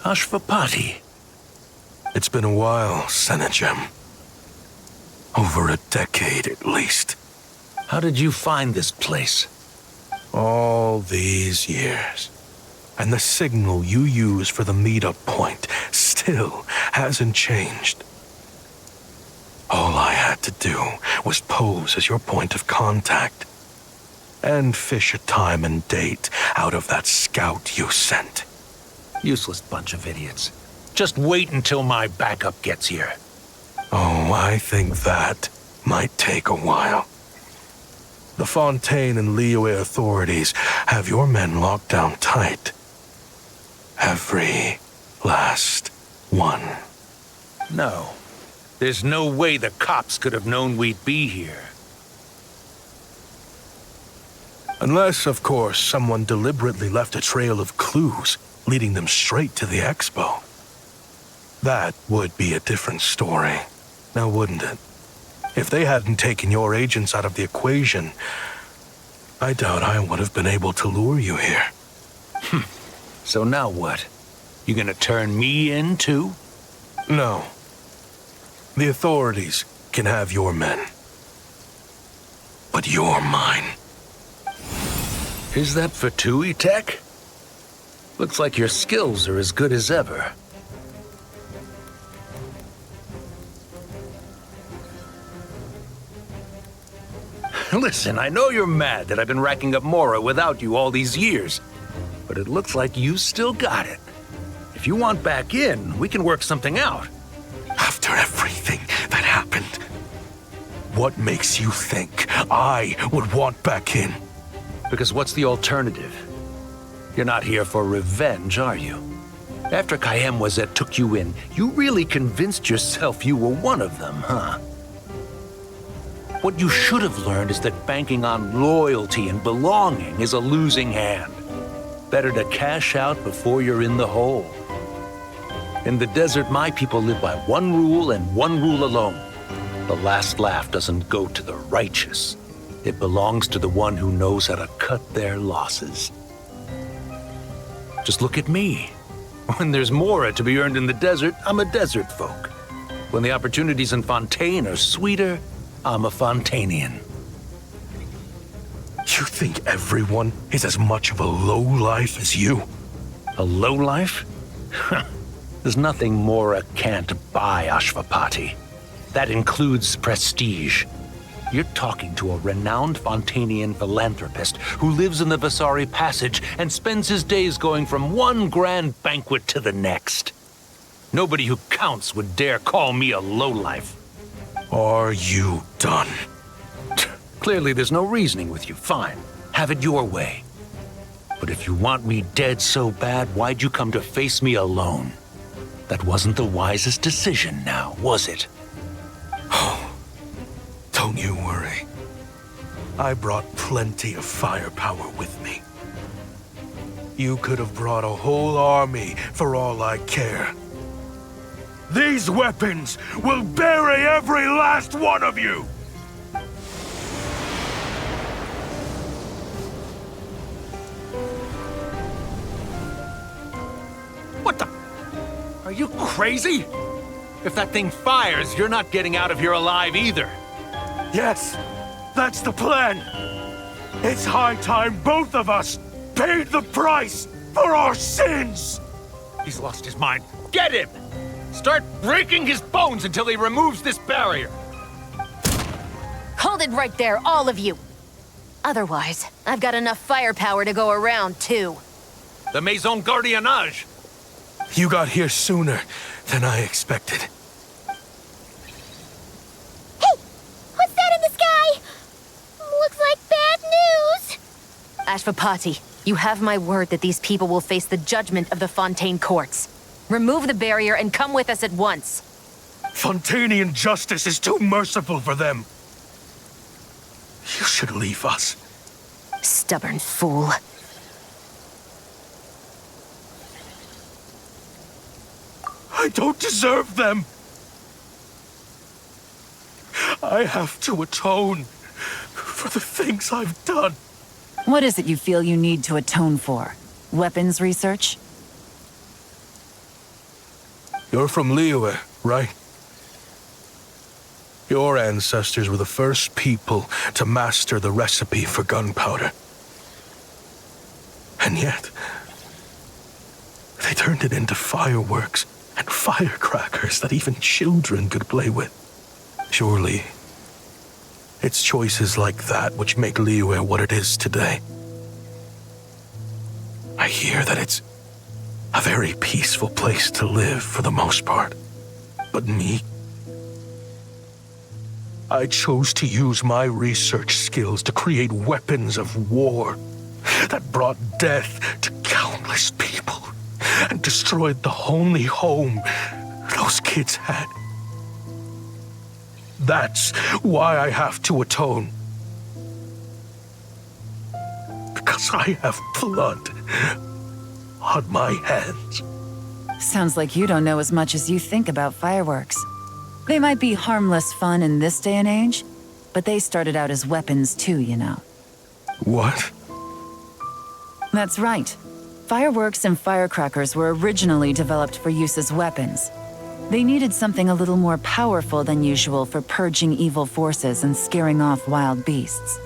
[SPEAKER 17] Ashvapati.
[SPEAKER 8] It's been a while, Senegem. Over a decade at least.
[SPEAKER 17] How did you find this place?
[SPEAKER 8] All these years. And the signal you use for the meetup point still hasn't changed. All I had to do was pose as your point of contact. and fish a time and date out of that scout you sent.
[SPEAKER 17] Useless bunch of idiots. Just wait until my backup gets here.
[SPEAKER 8] Oh, I think that might take a while. The Fontaine and Liyue authorities have your men locked down tight. Every last one.
[SPEAKER 17] No. There's no way the cops could have known we'd be here.
[SPEAKER 8] Unless, of course, someone deliberately left a trail of clues, leading them straight to the expo. That would be a different story, now wouldn't it? If they hadn't taken your agents out of the equation, I doubt I would have been able to lure you here.
[SPEAKER 17] So now what? You gonna turn me in, too?
[SPEAKER 8] No. The authorities can have your men. But you're mine.
[SPEAKER 17] Is that for Tui Tech? Looks like your skills are as good as ever. Listen, I know you're mad that I've been racking up Mora without you all these years, but it looks like you still got it. If you want back in, we can work something out.
[SPEAKER 8] After everything that happened, what makes you think I would want back in?
[SPEAKER 17] Because what's the alternative? You're not here for revenge, are you? After Kayemwazet took you in, you really convinced yourself you were one of them, huh? What you should have learned is that banking on loyalty and belonging is a losing hand. Better to cash out before you're in the hole. In the desert, my people live by one rule and one rule alone. The last laugh doesn't go to the righteous. It belongs to the one who knows how to cut their losses. Just look at me. When there's Mora to be earned in the desert, I'm a desert folk. When the opportunities in Fontaine are sweeter, I'm a Fontanian.
[SPEAKER 8] You think everyone is as much of a lowlife as you?
[SPEAKER 17] A lowlife? There's nothing Mora can't buy, Ashvapati. That includes prestige. You're talking to a renowned Fontanian philanthropist who lives in the Vasari Passage and spends his days going from one grand banquet to the next. Nobody who counts would dare call me a lowlife.
[SPEAKER 8] Are you done?
[SPEAKER 17] Clearly there's no reasoning with you. Fine. Have it your way. But if you want me dead so bad, why'd you come to face me alone? That wasn't the wisest decision now, was it?
[SPEAKER 8] Oh, don't you worry. I brought plenty of firepower with me. You could have brought a whole army for all I care. These weapons will bury every last one of you!
[SPEAKER 17] What the? Are you crazy? If that thing fires, you're not getting out of here alive either.
[SPEAKER 8] Yes, that's the plan. It's high time both of us paid the price for our sins!
[SPEAKER 17] He's lost his mind. Get him! Start breaking his bones until he removes this barrier.
[SPEAKER 13] Hold it right there, all of you. Otherwise, I've got enough firepower to go around, too.
[SPEAKER 17] The Maison Gardiennage!
[SPEAKER 8] You got here sooner than I expected.
[SPEAKER 6] Hey! What's that in the sky? Looks like bad news!
[SPEAKER 13] Ashvapati, you have my word that these people will face the judgment of the Fontaine courts. Remove the barrier and come with us at once.
[SPEAKER 8] Fontanian justice is too merciful for them. You should leave us.
[SPEAKER 13] Stubborn fool.
[SPEAKER 8] I don't deserve them. I have to atone for the things I've done.
[SPEAKER 9] What is it you feel you need to atone for? Weapons research?
[SPEAKER 8] You're from Liyue, right? Your ancestors were the first people to master the recipe for gunpowder. And yet, they turned it into fireworks and firecrackers that even children could play with. Surely, It's choices like that which make Liyue what it is today. I hear that it's a very peaceful place to live for the most part. But me? I chose to use my research skills to create weapons of war that brought death to countless people and destroyed the only home those kids had. That's why I have to atone. Because I have blood on my hands.
[SPEAKER 9] Sounds like you don't know as much as you think about fireworks. They might be harmless fun in this day and age, but they started out as weapons too, you know.
[SPEAKER 8] What?
[SPEAKER 9] That's right. Fireworks and firecrackers were originally developed for use as weapons. They needed something a little more powerful than usual for purging evil forces and scaring off wild beasts.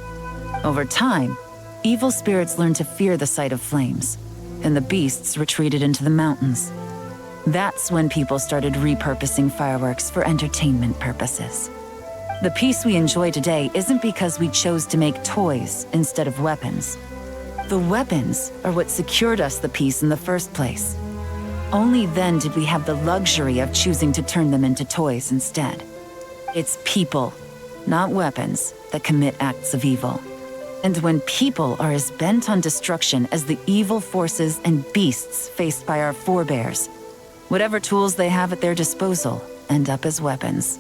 [SPEAKER 9] Over time, evil spirits learned to fear the sight of flames, and the beasts retreated into the mountains. That's when people started repurposing fireworks for entertainment purposes. The peace we enjoy today isn't because we chose to make toys instead of weapons. The weapons are what secured us the peace in the first place. Only then did we have the luxury of choosing to turn them into toys instead. It's people, not weapons, that commit acts of evil. And when people are as bent on destruction as the evil forces and beasts faced by our forebears, whatever tools they have at their disposal end up as weapons.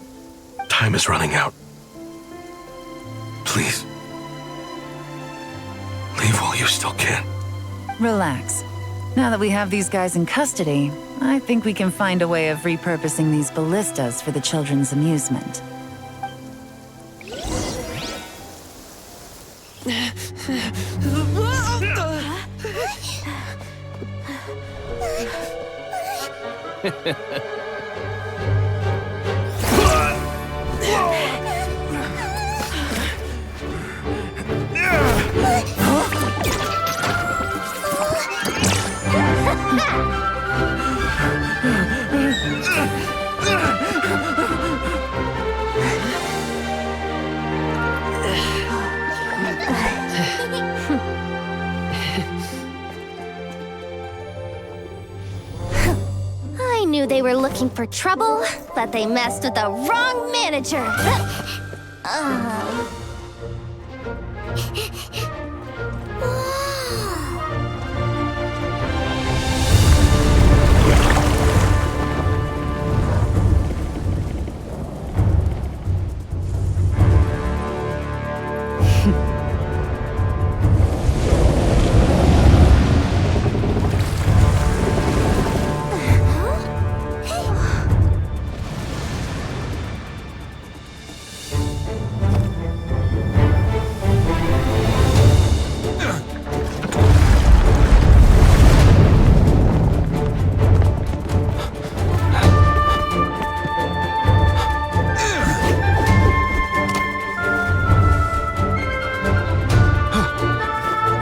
[SPEAKER 8] Time is running out. Please. Leave while you still can.
[SPEAKER 9] Relax. Now that we have these guys in custody, I think we can find a way of repurposing these ballistas for the children's amusement.
[SPEAKER 2] I knew they were looking for trouble, but they messed with the wrong manager.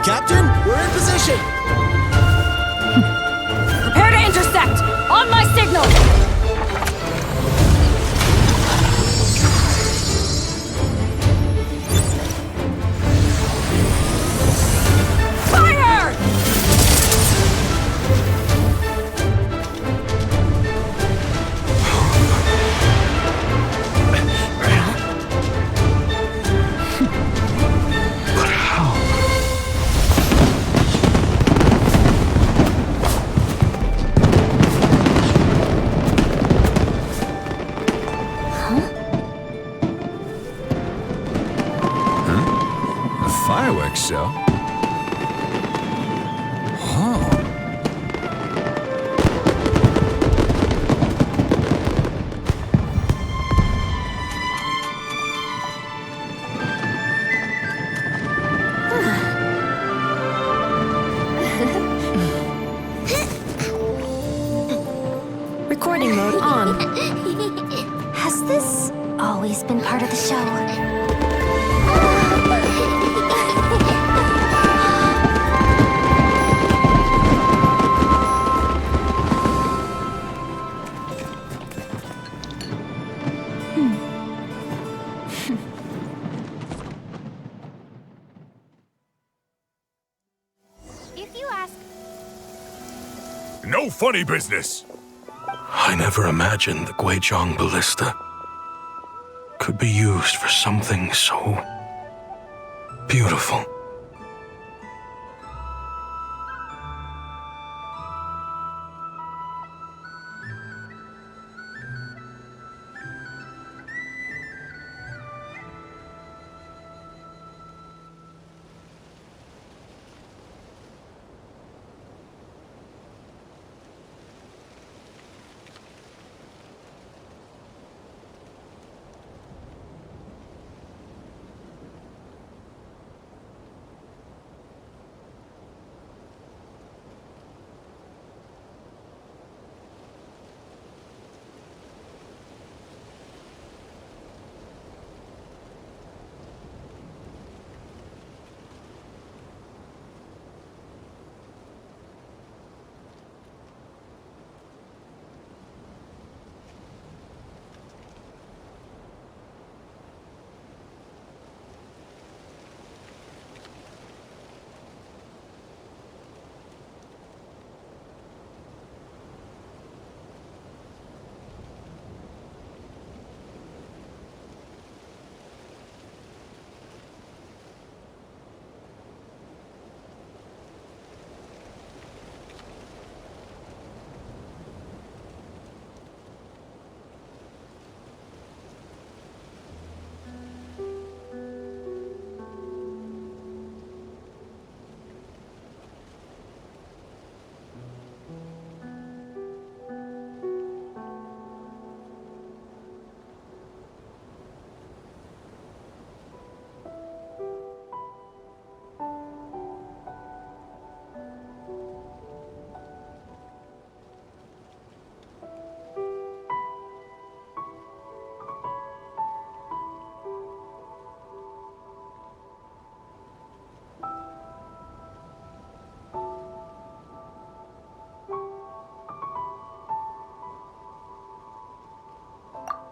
[SPEAKER 18] Captain, we're in position!
[SPEAKER 7] Prepare to intercept! On my signal! Fire!
[SPEAKER 8] But how?
[SPEAKER 19] Fireworks show? Oh.
[SPEAKER 2] Recording mode on. Has this always been part of the show?
[SPEAKER 8] No funny business! I never imagined the Guizhong Ballista could be used for something so beautiful.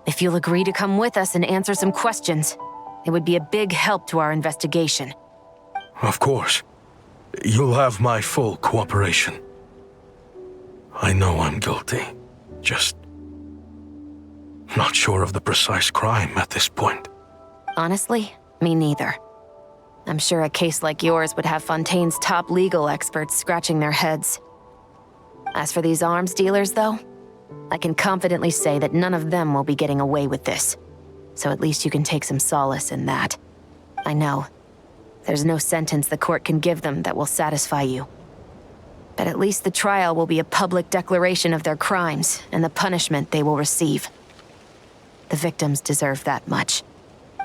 [SPEAKER 13] If you'll agree to come with us and answer some questions, it would be a big help to our investigation.
[SPEAKER 8] Of course. You'll have my full cooperation. I know I'm guilty. Just not sure of the precise crime at this point.
[SPEAKER 13] Honestly, me neither. I'm sure a case like yours would have Fontaine's top legal experts scratching their heads. As for these arms dealers, though, I can confidently say that none of them will be getting away with this. So at least you can take some solace in that. I know. There's no sentence the court can give them that will satisfy you. But at least the trial will be a public declaration of their crimes and the punishment they will receive. The victims deserve that much.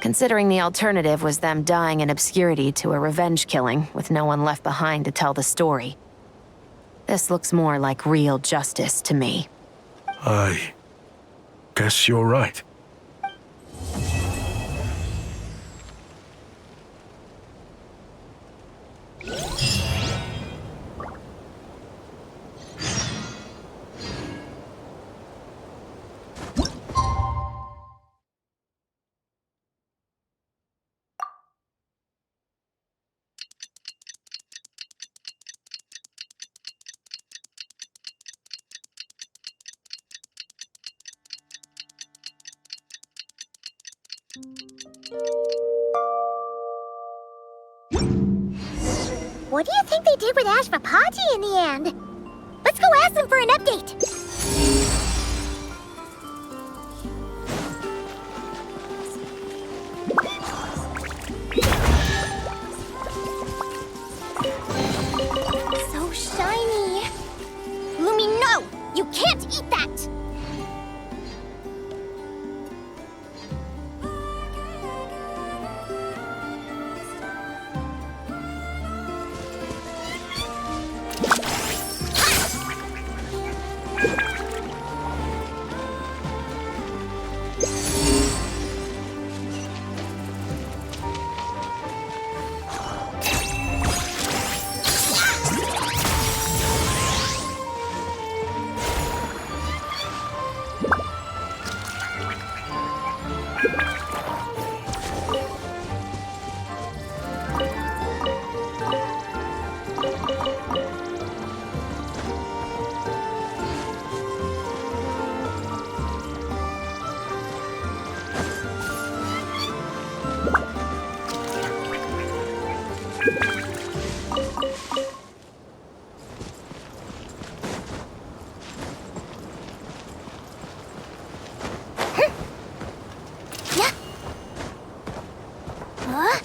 [SPEAKER 13] Considering the alternative was them dying in obscurity to a revenge killing with no one left behind to tell the story. This looks more like real justice to me.
[SPEAKER 8] I guess you're right.
[SPEAKER 6] What do you think they did with Ashvapati in the end? Let's go ask them for an update. So shiny. Lumi, no! You can't eat that! Huh?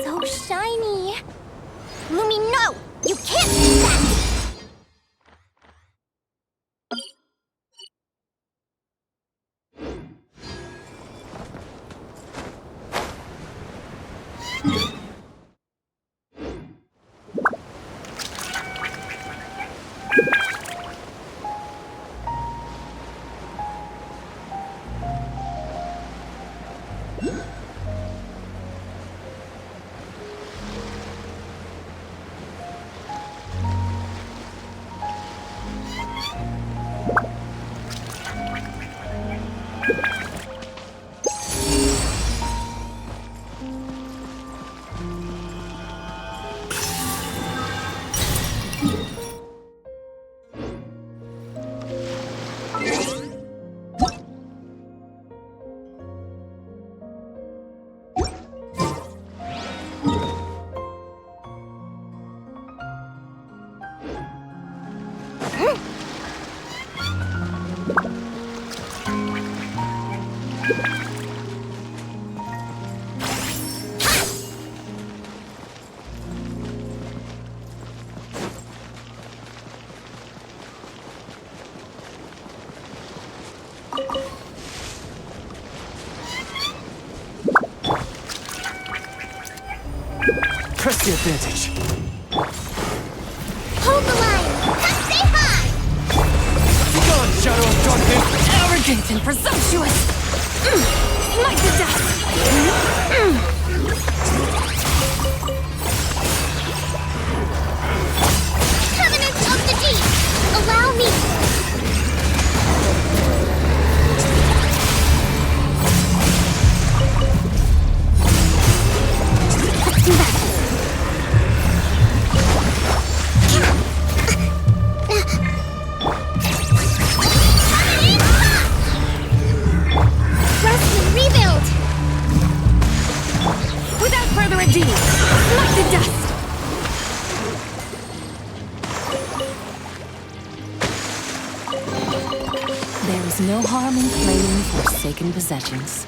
[SPEAKER 6] So shiny. Lumi, no! You can't do that!
[SPEAKER 5] Press the advantage.
[SPEAKER 6] Hold the line! Stay high!
[SPEAKER 5] Be gone, Shadow of Darkness!
[SPEAKER 7] Arrogant and presumptuous! Smite the dust!
[SPEAKER 6] Covenant of the Deep! Allow me! Let's do that! Rest and rebuild!
[SPEAKER 7] Without further ado, smite the dust! There is no harm in claiming forsaken possessions.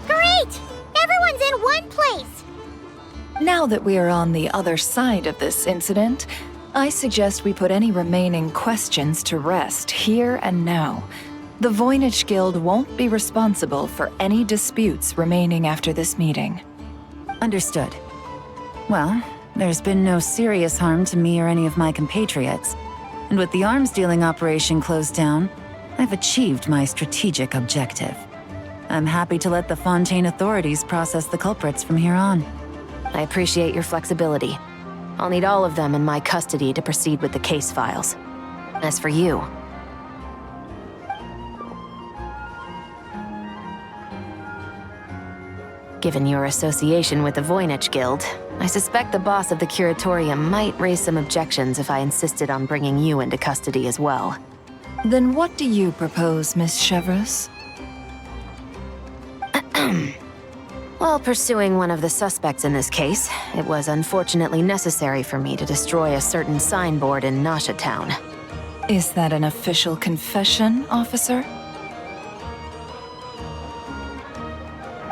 [SPEAKER 6] Great! Everyone's in one place!
[SPEAKER 12] Now that we are on the other side of this incident, I suggest we put any remaining questions to rest here and now. The Voynich Guild won't be responsible for any disputes remaining after this meeting.
[SPEAKER 9] Understood. Well, there's been no serious harm to me or any of my compatriots. And with the arms dealing operation closed down, I've achieved my strategic objective. I'm happy to let the Fontaine authorities process the culprits from here on.
[SPEAKER 13] I appreciate your flexibility. I'll need all of them in my custody to proceed with the case files. As for you... Given your association with the Voynich Guild, I suspect the boss of the Curatorium might raise some objections if I insisted on bringing you into custody as well.
[SPEAKER 12] Then what do you propose, Miss Chevreuse?
[SPEAKER 13] While pursuing one of the suspects in this case, it was unfortunately necessary for me to destroy a certain signboard in Nasha Town.
[SPEAKER 12] Is that an official confession, officer?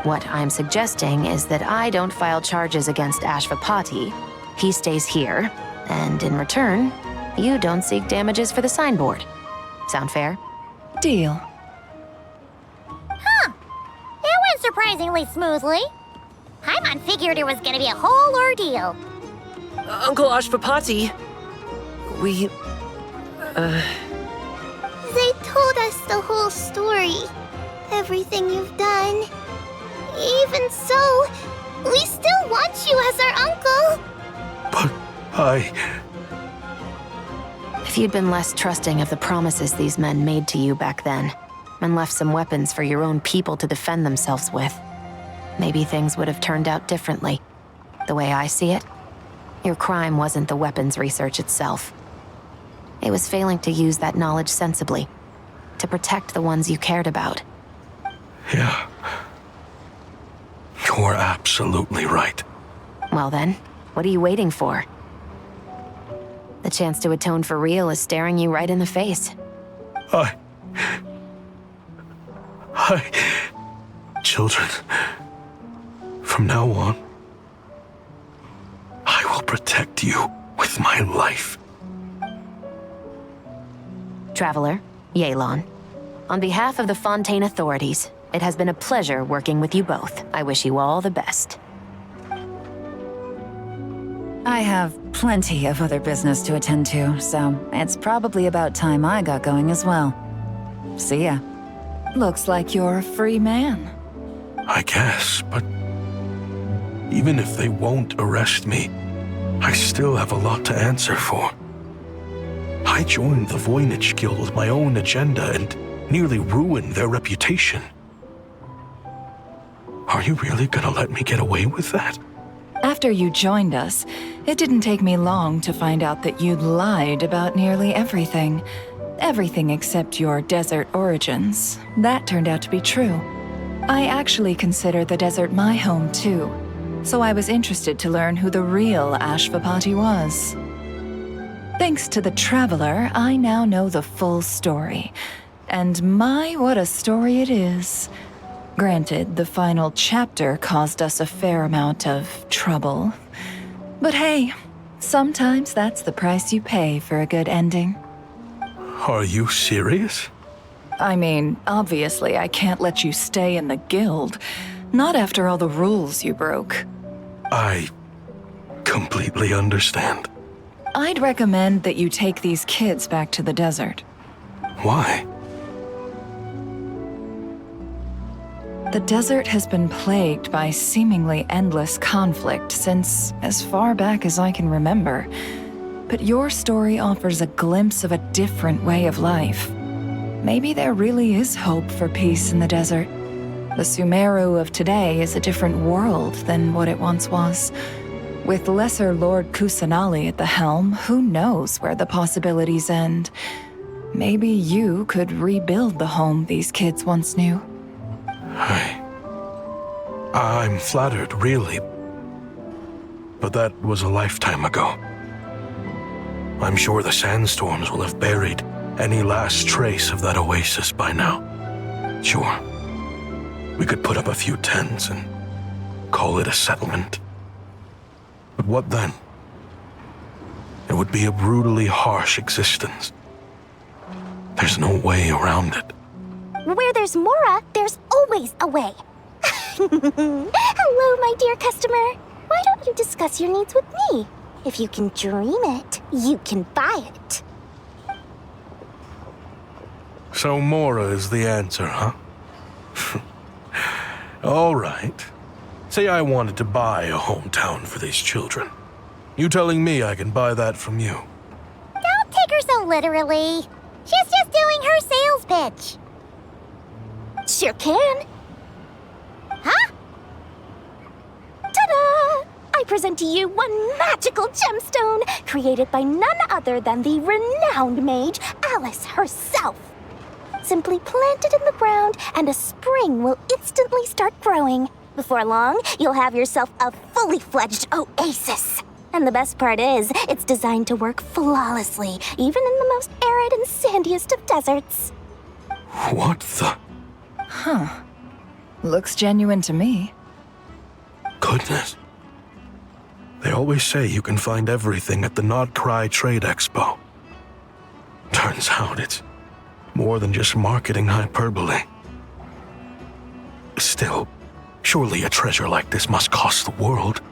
[SPEAKER 13] What I'm suggesting is that I don't file charges against Ashvapati. He stays here, and in return, you don't seek damages for the signboard. Sound fair?
[SPEAKER 12] Deal.
[SPEAKER 6] Huh. That went surprisingly smoothly. Paimon figured it was gonna be a whole ordeal.
[SPEAKER 3] Uncle Ashvapati, we...
[SPEAKER 6] They told us the whole story. Everything you've done. Even so, we still want you as our uncle.
[SPEAKER 8] But
[SPEAKER 13] If you'd been less trusting of the promises these men made to you back then, and left some weapons for your own people to defend themselves with, maybe things would have turned out differently. The way I see it, your crime wasn't the weapons research itself. It was failing to use that knowledge sensibly, to protect the ones you cared about.
[SPEAKER 8] Yeah. You're absolutely right.
[SPEAKER 13] Well then, what are you waiting for? The chance to atone for real is staring you right in the face.
[SPEAKER 8] Children, from now on, I will protect you with my life.
[SPEAKER 13] Traveler, Yelan, on behalf of the Fontaine authorities, it has been a pleasure working with you both. I wish you all the best.
[SPEAKER 9] I have plenty of other business to attend to, so it's probably about time I got going as well. See ya.
[SPEAKER 12] Looks like you're a free man.
[SPEAKER 8] I guess, but even if they won't arrest me, I still have a lot to answer for. I joined the Voynich Guild with my own agenda and nearly ruined their reputation. Are you really gonna let me get away with that?
[SPEAKER 12] After you joined us, it didn't take me long to find out that you'd lied about nearly everything. Everything except your desert origins. That turned out to be true. I actually consider the desert my home too, so I was interested to learn who the real Ashvapati was. Thanks to the Traveler, I now know the full story. And my, what a story it is. Granted, the final chapter caused us a fair amount of trouble. But hey, sometimes that's the price you pay for a good ending.
[SPEAKER 8] Are you serious?
[SPEAKER 12] I mean, obviously I can't let you stay in the guild. Not after all the rules you broke.
[SPEAKER 8] I completely understand.
[SPEAKER 12] I'd recommend that you take these kids back to the desert.
[SPEAKER 8] Why?
[SPEAKER 12] The desert has been plagued by seemingly endless conflict since as far back as I can remember. But your story offers a glimpse of a different way of life. Maybe there really is hope for peace in the desert. The Sumeru of today is a different world than what it once was. With Lesser Lord Kusanali at the helm, who knows where the possibilities end? Maybe you could rebuild the home these kids once knew.
[SPEAKER 8] I'm flattered, really. but that was a lifetime ago. I'm sure the sandstorms will have buried any last trace of that oasis by now. Sure, we could put up a few tents and call it a settlement. But what then? It would be a brutally harsh existence. There's no way around it.
[SPEAKER 6] Where there's Mora, there's always a way. Hello, my dear customer. Why don't you discuss your needs with me? If you can dream it, you can buy it.
[SPEAKER 8] So Mora is the answer, huh? All right. Say I wanted to buy a hometown for these children. You telling me I can buy that from you?
[SPEAKER 6] Don't take her so literally. She's just doing her sales pitch. Sure can. Huh? Ta-da! I present to you one magical gemstone created by none other than the renowned mage Alice herself. Simply plant it in the ground and a spring will instantly start growing. Before long, you'll have yourself a fully fledged oasis. And the best part is, it's designed to work flawlessly, even in the most arid and sandiest of deserts.
[SPEAKER 8] What the?
[SPEAKER 12] Huh. Looks genuine to me.
[SPEAKER 8] Goodness. They always say you can find everything at the Not Cry Trade Expo. Turns out it's more than just marketing hyperbole. Still, surely a treasure like this must cost the world.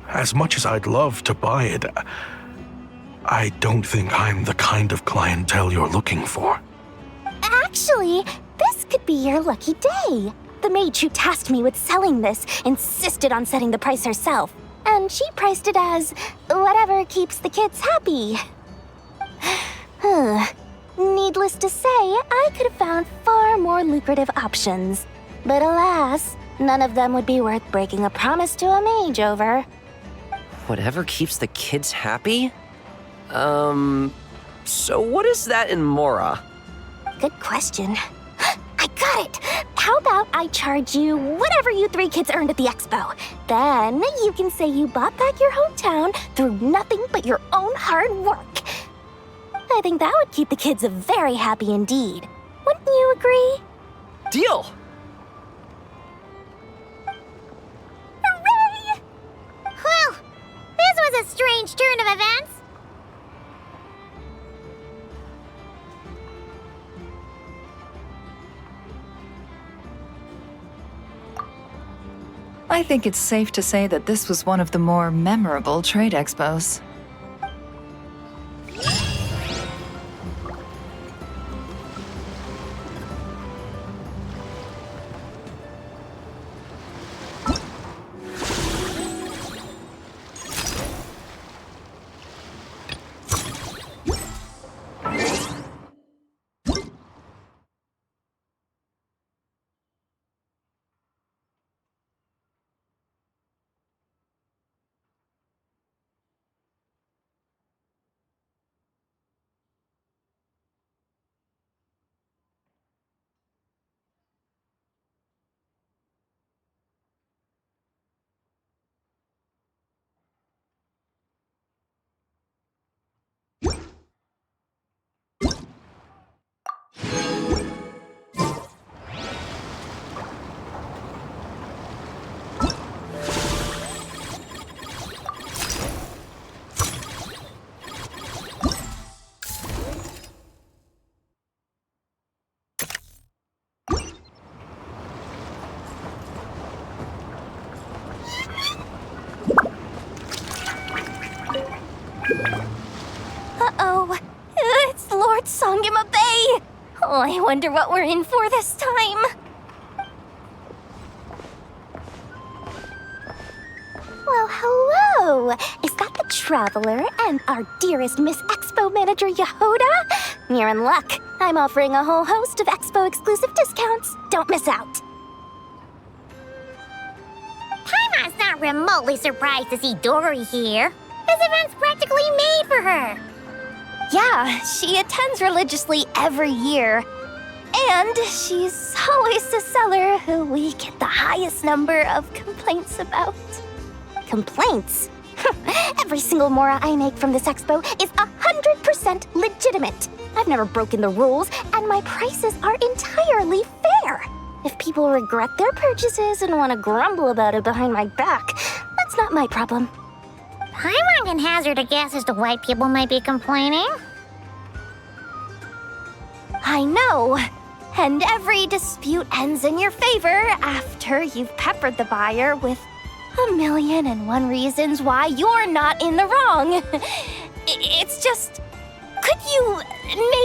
[SPEAKER 8] As much as I'd love to buy it, I don't think I'm the kind of clientele you're looking for.
[SPEAKER 6] Actually, this could be your lucky day. The mage who tasked me with selling this insisted on setting the price herself, and she priced it as whatever keeps the kids happy. Needless to say, I could have found far more lucrative options. But alas, none of them would be worth breaking a promise to a mage over.
[SPEAKER 3] Whatever keeps the kids happy? So what is that in Mora?
[SPEAKER 6] Good question. I got it! How about I charge you whatever you three kids earned at the expo? Then you can say you bought back your hometown through nothing but your own hard work. I think that would keep the kids very happy indeed. Wouldn't you agree?
[SPEAKER 3] Deal!
[SPEAKER 6] Hooray! Well, this was a strange turn of events.
[SPEAKER 12] I think it's safe to say that this was one of the more memorable trade expos.
[SPEAKER 6] Oh, I wonder what we're in for this time. Well, hello! Is that the Traveler and our dearest Miss Expo Manager Yehuda? You're in luck. I'm offering a whole host of Expo-exclusive discounts. Don't miss out. Paimon's not remotely surprised to see Dory here. This event's practically made for her. Yeah, she attends religiously every year. And she's always the seller who we get the highest number of complaints about. Complaints?
[SPEAKER 2] Every single mora I make from this expo is 100% legitimate. I've never broken the rules, and my prices are entirely fair. If people regret their purchases and want to grumble about it behind my back, that's not my problem.
[SPEAKER 6] Paimon can hazard a guess as to why people might be complaining.
[SPEAKER 2] I know. And every dispute ends in your favor after you've peppered the buyer with 1,000,001 reasons why you're not in the wrong. It's just, could you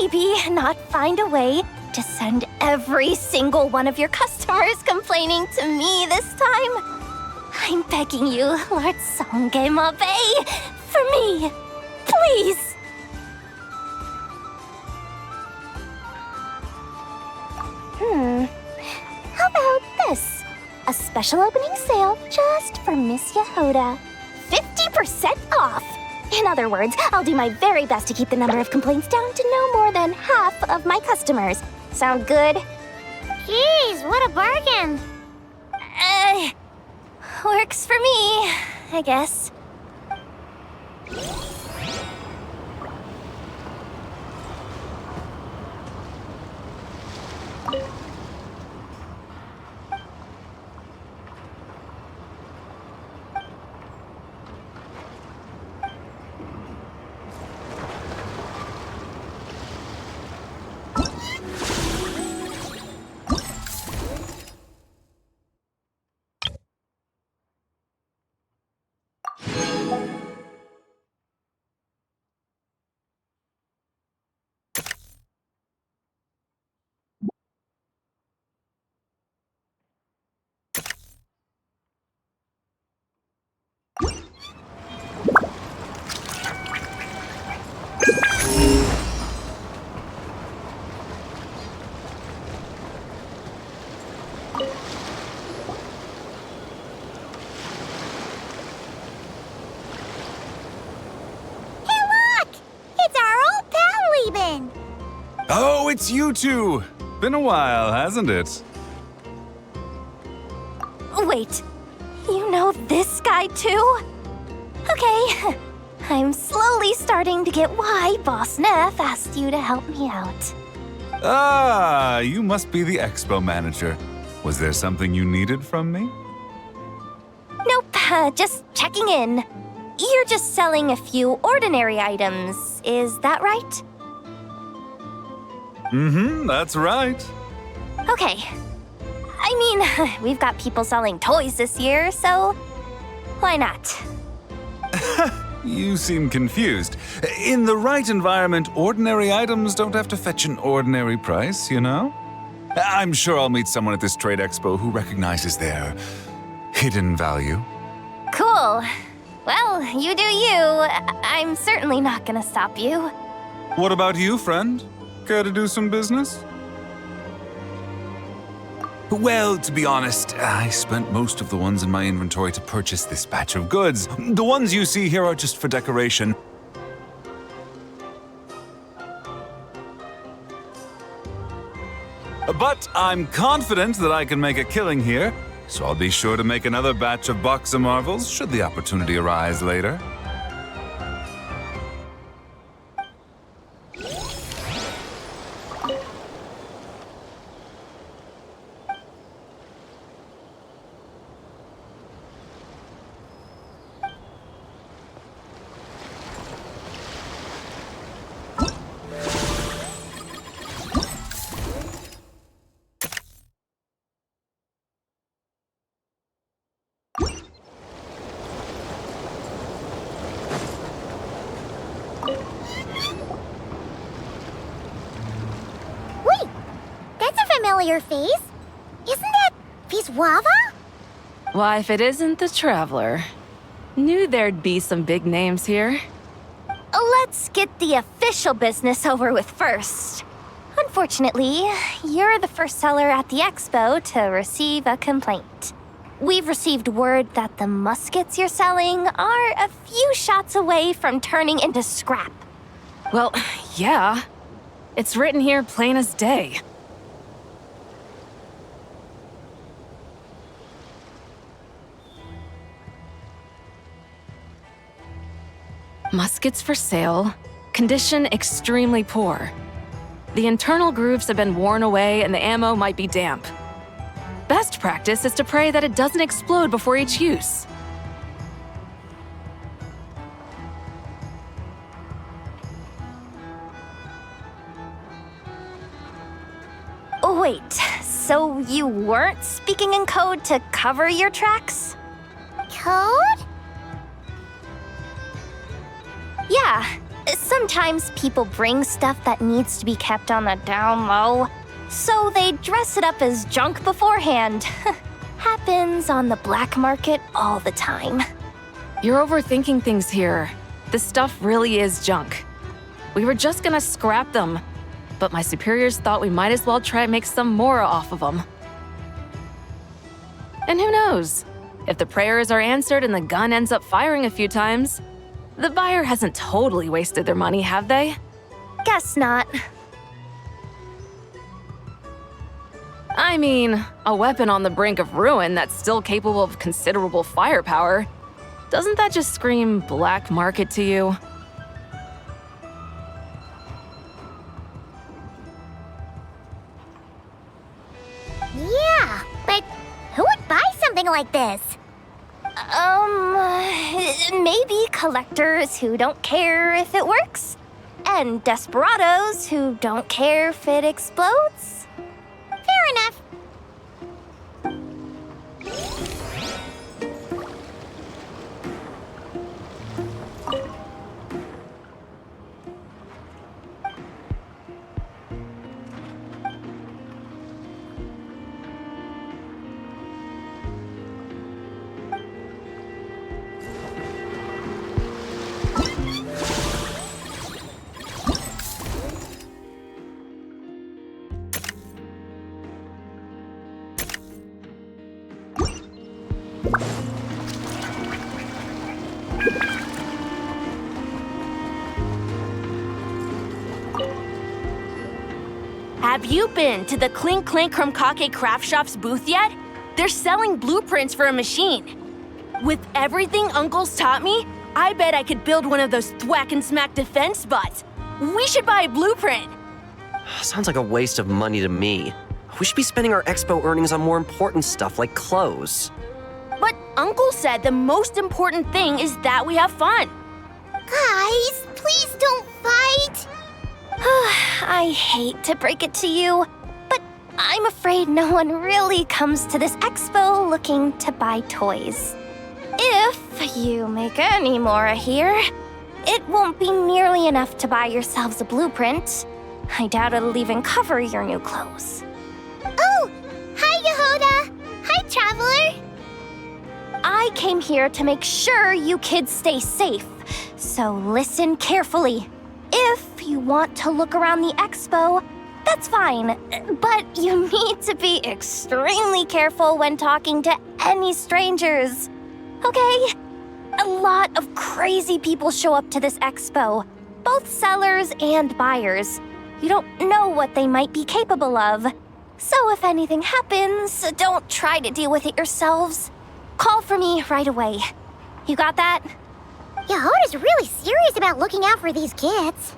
[SPEAKER 2] maybe not find a way to send every single one of your customers complaining to me this time? I'm begging you, Lord Songemabe, for me, please. How about this? A special opening sale just for Miss Yehoda. 50% off! In other words, I'll do my very best to keep the number of complaints down to no more than half of my customers. Sound good?
[SPEAKER 6] Jeez, what a bargain!
[SPEAKER 2] Works for me, I guess.
[SPEAKER 19] Oh, it's you two! Been a while, hasn't it?
[SPEAKER 2] Wait, you know this guy too? Okay, I'm slowly starting to get why Boss Neff asked you to help me out.
[SPEAKER 19] Ah, you must be the expo manager. Was there something you needed from me?
[SPEAKER 2] Nope, just checking in. You're just selling a few ordinary items, is that right?
[SPEAKER 19] Mm-hmm, that's right.
[SPEAKER 2] Okay. I mean, we've got people selling toys this year, so why not?
[SPEAKER 19] You seem confused. In the right environment, ordinary items don't have to fetch an ordinary price, you know? I'm sure I'll meet someone at this trade expo who recognizes their hidden value.
[SPEAKER 2] Cool. Well, you do you. I'm certainly not gonna stop you.
[SPEAKER 19] What about you, friend? Care to do some business? Well, to be honest, I spent most of the ones in my inventory to purchase this batch of goods. The ones you see here are just for decoration. But I'm confident that I can make a killing here, so I'll be sure to make another batch of Box of Marvels should the opportunity arise later.
[SPEAKER 6] Familiar face? Isn't that Viswava?
[SPEAKER 7] Why, if it isn't the Traveler. Knew there'd be some big names here.
[SPEAKER 2] Let's get the official business over with first. Unfortunately, you're the first seller at the expo to receive a complaint. We've received word that the muskets you're selling are a few shots away from turning into scrap.
[SPEAKER 7] Well, yeah. It's written here plain as day.
[SPEAKER 13] Muskets for sale. Condition extremely poor. The internal grooves have been worn away and the ammo might be damp. Best practice is to pray that it doesn't explode before each use.
[SPEAKER 2] Oh, wait, so you weren't speaking in code to cover your tracks?
[SPEAKER 6] Code?
[SPEAKER 2] Yeah, sometimes people bring stuff that needs to be kept on the down low, so they dress it up as junk beforehand. Happens on the black market all the time.
[SPEAKER 13] You're overthinking things here. This stuff really is junk. We were just gonna scrap them, but my superiors thought we might as well try and make some more off of them. And who knows? If the prayers are answered and the gun ends up firing a few times, the buyer hasn't totally wasted their money, have they?
[SPEAKER 2] Guess not.
[SPEAKER 13] I mean, a weapon on the brink of ruin that's still capable of considerable firepower. Doesn't that just scream black market to you?
[SPEAKER 6] Yeah, but who would buy something like this?
[SPEAKER 2] Maybe collectors who don't care if it works, and desperados who don't care if it explodes.
[SPEAKER 6] Fair enough.
[SPEAKER 1] Have you been to the Clink Clink Krumkake Craft Shop's booth yet? They're selling blueprints for a machine. With everything Uncle's taught me, I bet I could build one of those thwack and smack defense bots. We should buy a blueprint.
[SPEAKER 3] Sounds like a waste of money to me. We should be spending our expo earnings on more important stuff like clothes.
[SPEAKER 1] But Uncle said the most important thing is that we have fun.
[SPEAKER 6] Guys, please don't fight.
[SPEAKER 2] I hate to break it to you, but I'm afraid no one really comes to this expo looking to buy toys. If you make any more here, it won't be nearly enough to buy yourselves a blueprint. I doubt it'll even cover your new clothes.
[SPEAKER 6] Oh, hi, Yehuda. Hi, Traveler.
[SPEAKER 2] I came here to make sure you kids stay safe, so listen carefully. If you want to look around the expo, that's fine, but you need to be extremely careful when talking to any strangers, okay? A lot of crazy people show up to this expo, both sellers and buyers. You don't know what they might be capable of. So if anything happens, don't try to deal with it yourselves. Call for me right away. You got that?
[SPEAKER 6] Yehuda's really serious about looking out for these kids.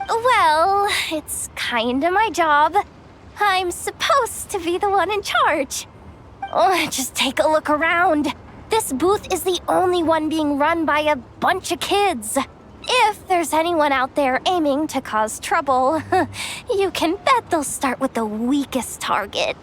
[SPEAKER 2] Well, it's kinda my job. I'm supposed to be the one in charge. Oh, just take a look around. This booth is the only one being run by a bunch of kids. If there's anyone out there aiming to cause trouble, you can bet they'll start with the weakest target.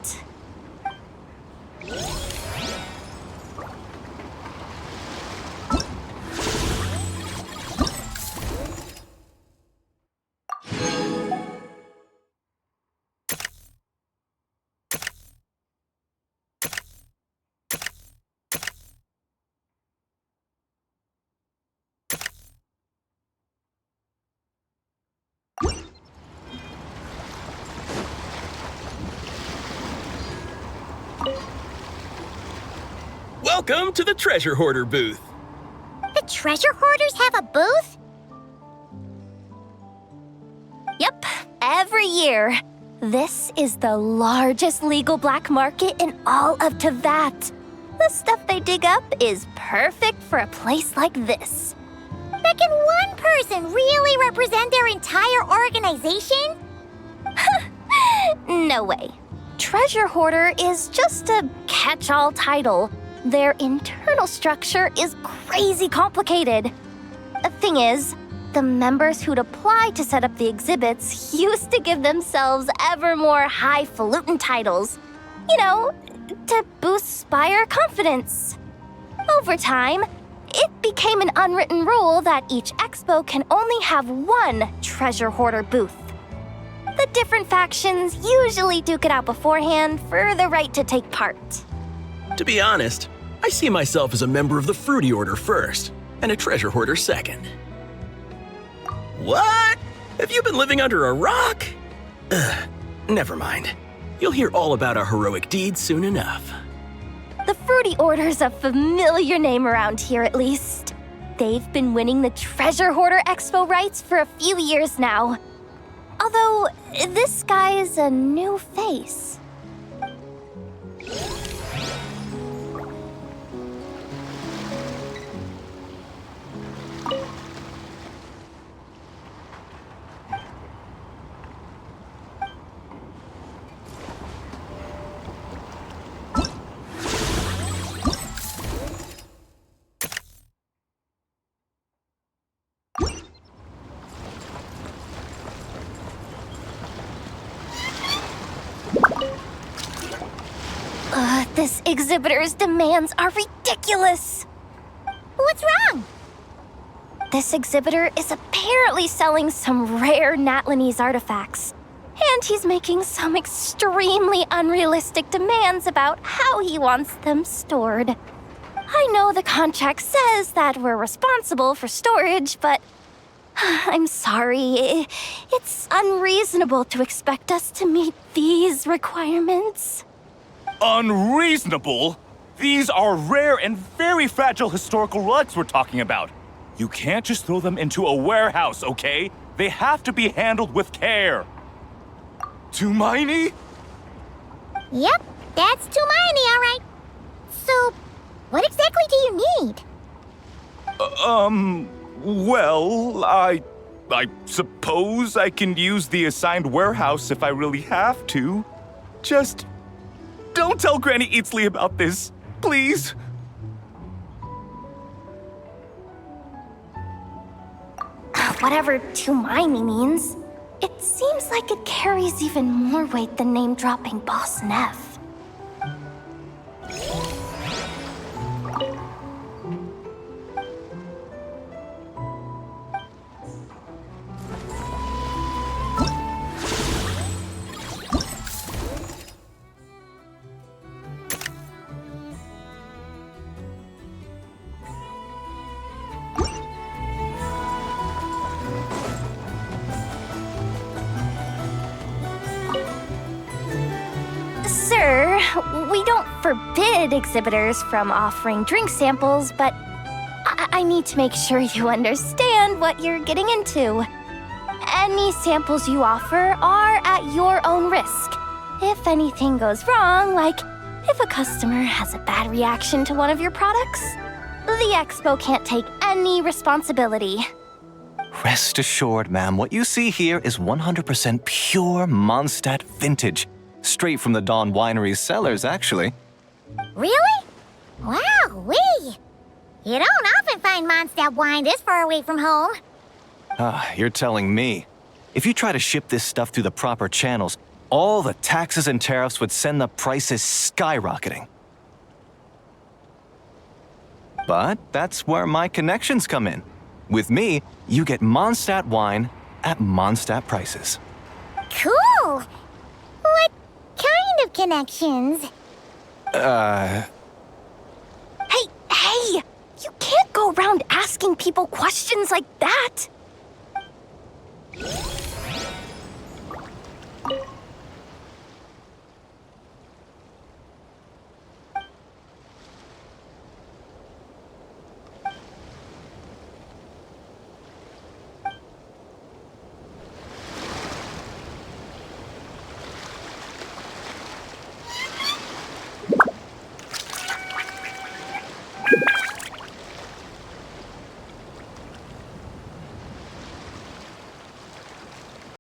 [SPEAKER 20] Welcome to the Treasure Hoarder booth.
[SPEAKER 6] The Treasure Hoarders have a booth?
[SPEAKER 2] Yep, every year. This is the largest legal black market in all of Tevat. The stuff they dig up is perfect for a place like this.
[SPEAKER 6] But can one person really represent their entire organization?
[SPEAKER 2] No way. Treasure Hoarder is just a catch-all title. Their internal structure is crazy complicated. The thing is, the members who'd apply to set up the exhibits used to give themselves ever more highfalutin titles. You know, to boost Spire confidence. Over time, it became an unwritten rule that each expo can only have one Treasure Hoarder booth. The different factions usually duke it out beforehand for the right to take part.
[SPEAKER 20] To be honest, I see myself as a member of the Fruity Order first, and a Treasure Hoarder second. What? Have you been living under a rock? Never mind. You'll hear all about our heroic deeds soon enough.
[SPEAKER 2] The Fruity Order's a familiar name around here, at least. They've been winning the Treasure Hoarder Expo rights for a few years now. Although, this guy's a new face. This exhibitor's demands are ridiculous.
[SPEAKER 6] What's wrong?
[SPEAKER 2] This exhibitor is apparently selling some rare Natlanese artifacts. And he's making some extremely unrealistic demands about how he wants them stored. I know the contract says that we're responsible for storage, but I'm sorry. It's unreasonable to expect us to meet these requirements.
[SPEAKER 21] Unreasonable? These are rare and very fragile historical relics we're talking about. You can't just throw them into a warehouse, okay? They have to be handled with care. Tumaini?
[SPEAKER 6] Yep, that's Tumaini, all right. So, what exactly do you need?
[SPEAKER 21] Well, I suppose I can use the assigned warehouse if I really have to. Just don't tell Granny Eatsley about this, please.
[SPEAKER 2] Whatever Tumaini means, it seems like it carries even more weight than name-dropping Boss Neff. Sir, we don't forbid exhibitors from offering drink samples, but I need to make sure you understand what you're getting into. Any samples you offer are at your own risk. If anything goes wrong, like if a customer has a bad reaction to one of your products, the expo can't take any responsibility.
[SPEAKER 10] Rest assured, ma'am, what you see here is 100% pure Mondstadt vintage. Straight from the Dawn Winery's cellars, actually.
[SPEAKER 6] Really? Wow-wee! You don't often find Mondstadt wine this far away from home.
[SPEAKER 10] You're telling me. If you try to ship this stuff through the proper channels, all the taxes and tariffs would send the prices skyrocketing. But that's where my connections come in. With me, you get Mondstadt wine at Mondstadt prices.
[SPEAKER 6] Cool! What kind of connections?
[SPEAKER 2] Hey! You can't go around asking people questions like that!